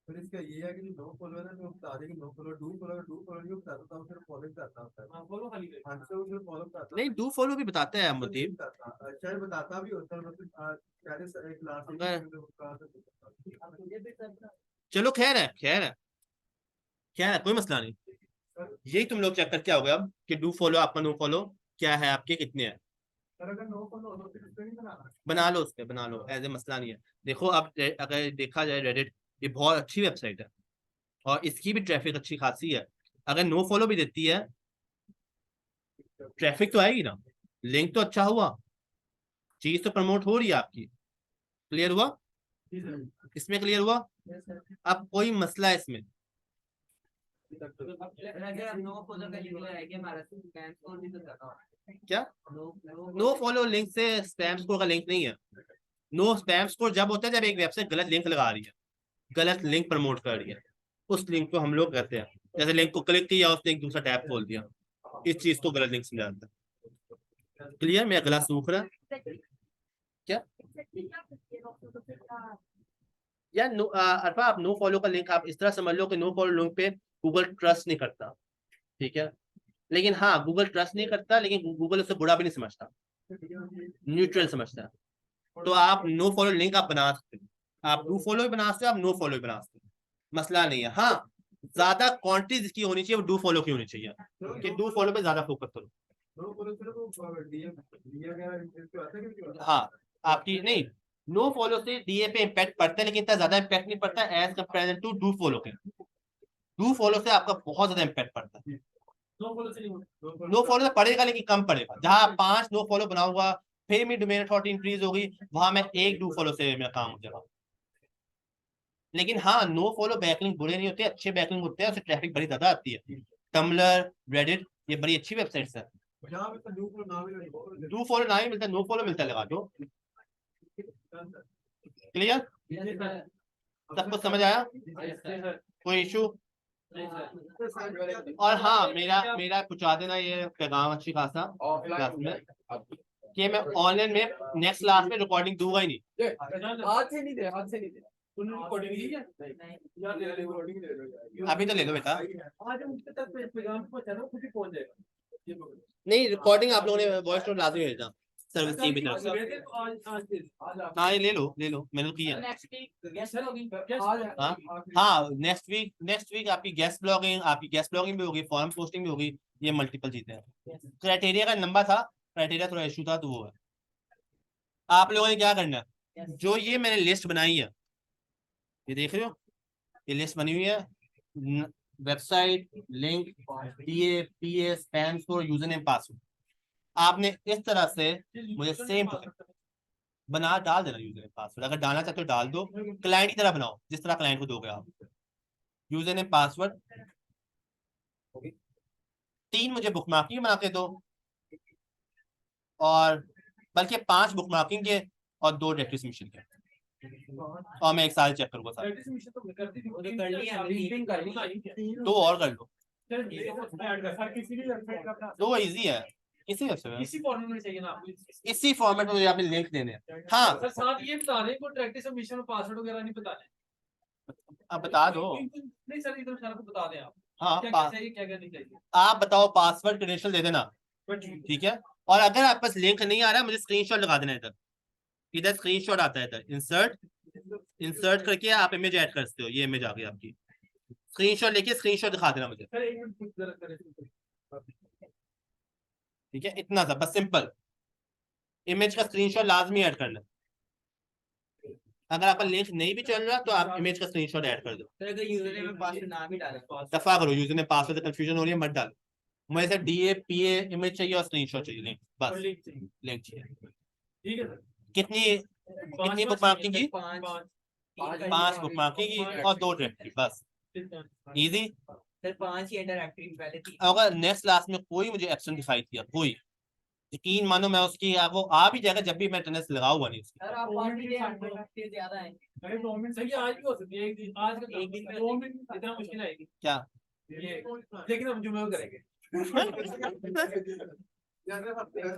फिर इसका ये है कि जो नो फॉलो है ना, जो बता देगी नो फॉलो, डू फॉलो नहीं बताता हूं, फिर फॉलो करता हूं, हां फॉलो खाली आंसर वो फिर फॉलो करता नहीं डू फॉलो भी बताता है मोटिव, अच्छा बताता भी होता है, मतलब पहले से एक क्लास चलो खैर है कोई मसला नहीं, यही तुम लोग चेक करके आओगे अब कि डू फॉलो आपका नो फॉलो क्या है आपके कितने हैं, अगर नो फॉलो हो तो फिर इसको नहीं बनाना। बना लो उस पर, बना लो एज ए मसला नहीं है। देखो अब अगर देखा जाए रेडिट ये बहुत अच्छी वेबसाइट है और इसकी भी ट्रैफिक अच्छी खासी है, अगर नो फॉलो भी देती है ट्रैफिक तो आएगी ना, लिंक तो अच्छा हुआ, चीज तो प्रमोट हो रही है आपकी, क्लियर हुआ, इसमें क्लियर हुआ। अब कोई मसला है इसमें, क्या नो फॉलो लिंक से स्पैम स्कोर का लिंक नहीं है, नो स्पैम स्कोर जब होता है जब एक वेबसाइट गलत लिंक लगा रही है, गलत लिंक प्रमोट कर रही है, उस लिंक को हम लोग करते हैं, जैसे लिंक को क्लिक किया उसने एक दूसरा टैब खोल दिया, इस चीज को गलत लिंक समझाता है। क्लियर, मेरा गला सूख रहा है क्या यार, अरफा आप नो फॉलो का लिंक आप इस तरह समझ लो कि नो फॉलो लिंक पे गूगल ट्रस्ट नहीं करता, ठीक है, लेकिन हाँ गूगल ट्रस्ट नहीं करता लेकिन गूगल उसे बुरा भी नहीं समझता, न्यूट्रल समझता है। तो आप नो फॉलो लिंक आप बना सकते हो, आप डू फॉलो भी बना सकते हो, आप नो फॉलो भी बना सकते हो, मसला नहीं है। हाँ ज्यादा क्वांटिटी जिसकी होनी चाहिए वो डू फॉलो की होनी चाहिए, कि डू फॉलो पे ज्यादा फोकस करो। नो फॉलो सिर्फ वो दिया गया इसको आता है कि हाँ आपकी नहीं, नो फॉलो से डीए पे इम्पैक्ट पड़ता है लेकिन इतना ज्यादा इम्पैक्ट नहीं पड़ता as comparison to do follow के, डू फॉलो से आपका बहुत ज्यादा इम्पैक्ट पड़ता है, नो फॉलो से नहीं, नो फॉलो से पड़ेगा लेकिन कम पड़ेगा, जहां 5 नो फॉलो बनाऊंगा फिर मेरी डोमेन अथॉरिटी इंक्रीज होगी, वहां मैं एक डू फॉलो से मेरा काम हो जाएगा। लेकिन हाँ, नो फॉलो बैकलिंक बुरे नहीं होते, अच्छे बैकलिंक होते हैं, उससे ट्रैफिक बड़ी ज्यादा आती है। टम्बलर, रेडिट, ये बड़ी अच्छी वेबसाइट्स है। यहाँ पे तो डू नाम ही नहीं डू फॉलो ना ही मिलता, नो फॉलो मिलता है, लगा दो। क्लियर, सबको समझ आया, कोई इशू? और हाँ, मेरा पहुंचा देना ये पैगाम अच्छी खासा क्लास में कि मैं ऑनलाइन में नेक्स्ट क्लास में रिकॉर्डिंग दूंगा ही नहीं। हाथ से नहीं दे, हाथ से नहीं दे। तूने रिकॉर्डिंग ली है यार, ले ले रिकॉर्डिंग ले लो यार। अभी तो ले लो बेटा। आज उनके तक पैगाम पहुंचा दो, खुद ही पहुंच जाएगा। नहीं, रिकॉर्डिंग आप लोगों ने वॉइस नोट लाजमी भेजना सर्विस टीम की तरफ से। हाँ, ये ले लो, मैंने तो किया। नेक्स्ट वीक गेस्ट होगी। हाँ हाँ, नेक्स्ट वीक आपकी गेस्ट ब्लॉगिंग भी होगी, फॉर्म पोस्टिंग भी होगी, ये मल्टीपल चीजें हैं। क्राइटेरिया का लंबा था, क्राइटेरिया थोड़ा इशू था, तो वो है। आप लोगों ने क्या करना है, जो ये मैंने लिस्ट बनाई है, ये देख रहे हो, ये लिस्ट बनी हुई है, website, link, TA, PA, spam score, user name, password. आपने इस तरह से मुझे सेम बना डाल देना यूजर नेम पासवर्ड। अगर डालना चाहते हो डाल दो, क्लाइंट की तरह बनाओ जिस तरह क्लाइंट को दोगे आप। यूजर नेम पासवर्ड, 3 मुझे बुक मार्किंग बना के दो, और बल्कि 5 बुक मार्किंग के और 2 डायरेक्टरी सबमिशन के, और मैं एक साल चेक करूंगा सर। कर लिया, मीटिंग कर ली। 2 और कर लो, किसी भी वेबसाइट का अपना 2 इजी है। इसी वेबसाइट इसी फॉर्मेट में चाहिए ना आपको। इसी फॉर्मेट में मुझे आपने लिंक देने हैं। हाँ, सर साथ ये बता दें, कोई डायरेक्टरी सबमिशन में पासवर्ड वगैरह नहीं बताने। आप बता दो। नहीं सर, इधर सारा को बता दें आप। हाँ, क्या क्या चाहिए, क्या क्या नहीं चाहिए। आप बताओ, पासवर्ड क्रेडेंशियल दे देना, ठीक है। और अगर आप पास लिंक नहीं आ रहा, मुझे स्क्रीनशॉट लगा देना। इधर स्क्रीनशॉट आता है, इधर इंसर्ट करके आप इमेज ऐड कर सकते हो। ये इमेज आ गई आपकी, स्क्रीनशॉट लेके स्क्रीनशॉट दिखा देना मुझे, सर एक मिनट कुछ जरा करें। ठीक है। इतना सा बस, सिंपल। इमेज का स्क्रीनशॉट लाजमी ऐड करना। अगर आपका लिंक नहीं भी चल रहा तो आप इमेज का स्क्रीनशॉट ऐड कर दो। सर अगर यूजर नेम में पासवर्ड नाम ही डालें। दफा करो, यूजर ने पासवर्ड से कंफ्यूजन हो रही है, मत डालो। मुझे सिर्फ डीए, पीए इमेज चाहिए और स्क्रीनशॉट चाहिए, लिंक बस, लिंक चाहिए। ठीक है सर। कितनी बुक मार्किंग की? 5 बुक मार्किंग की और 2 डायरेक्टरी, बस, इजी। सर 5 ही इंटरएक्टिव पहले थी। अगर नेक्स्ट क्लास में कोई मुझे एब्सेंट दिखाई दिया, कोई, यकीन मानो मैं उसकी वो आ भी जाएगा जब भी मैं अटेंडेंस लगा हुआ नहीं उसकी। सर आप 5 दिन इंटरएक्टिव ज्यादा है। अरे 2 मिनट सही, आज भी हो सकती है, एक दिन, आज का एक दिन 2 मिनट इतना मुश्किल आएगी क्या ये, लेकिन हम जुम्मे को करेंगे।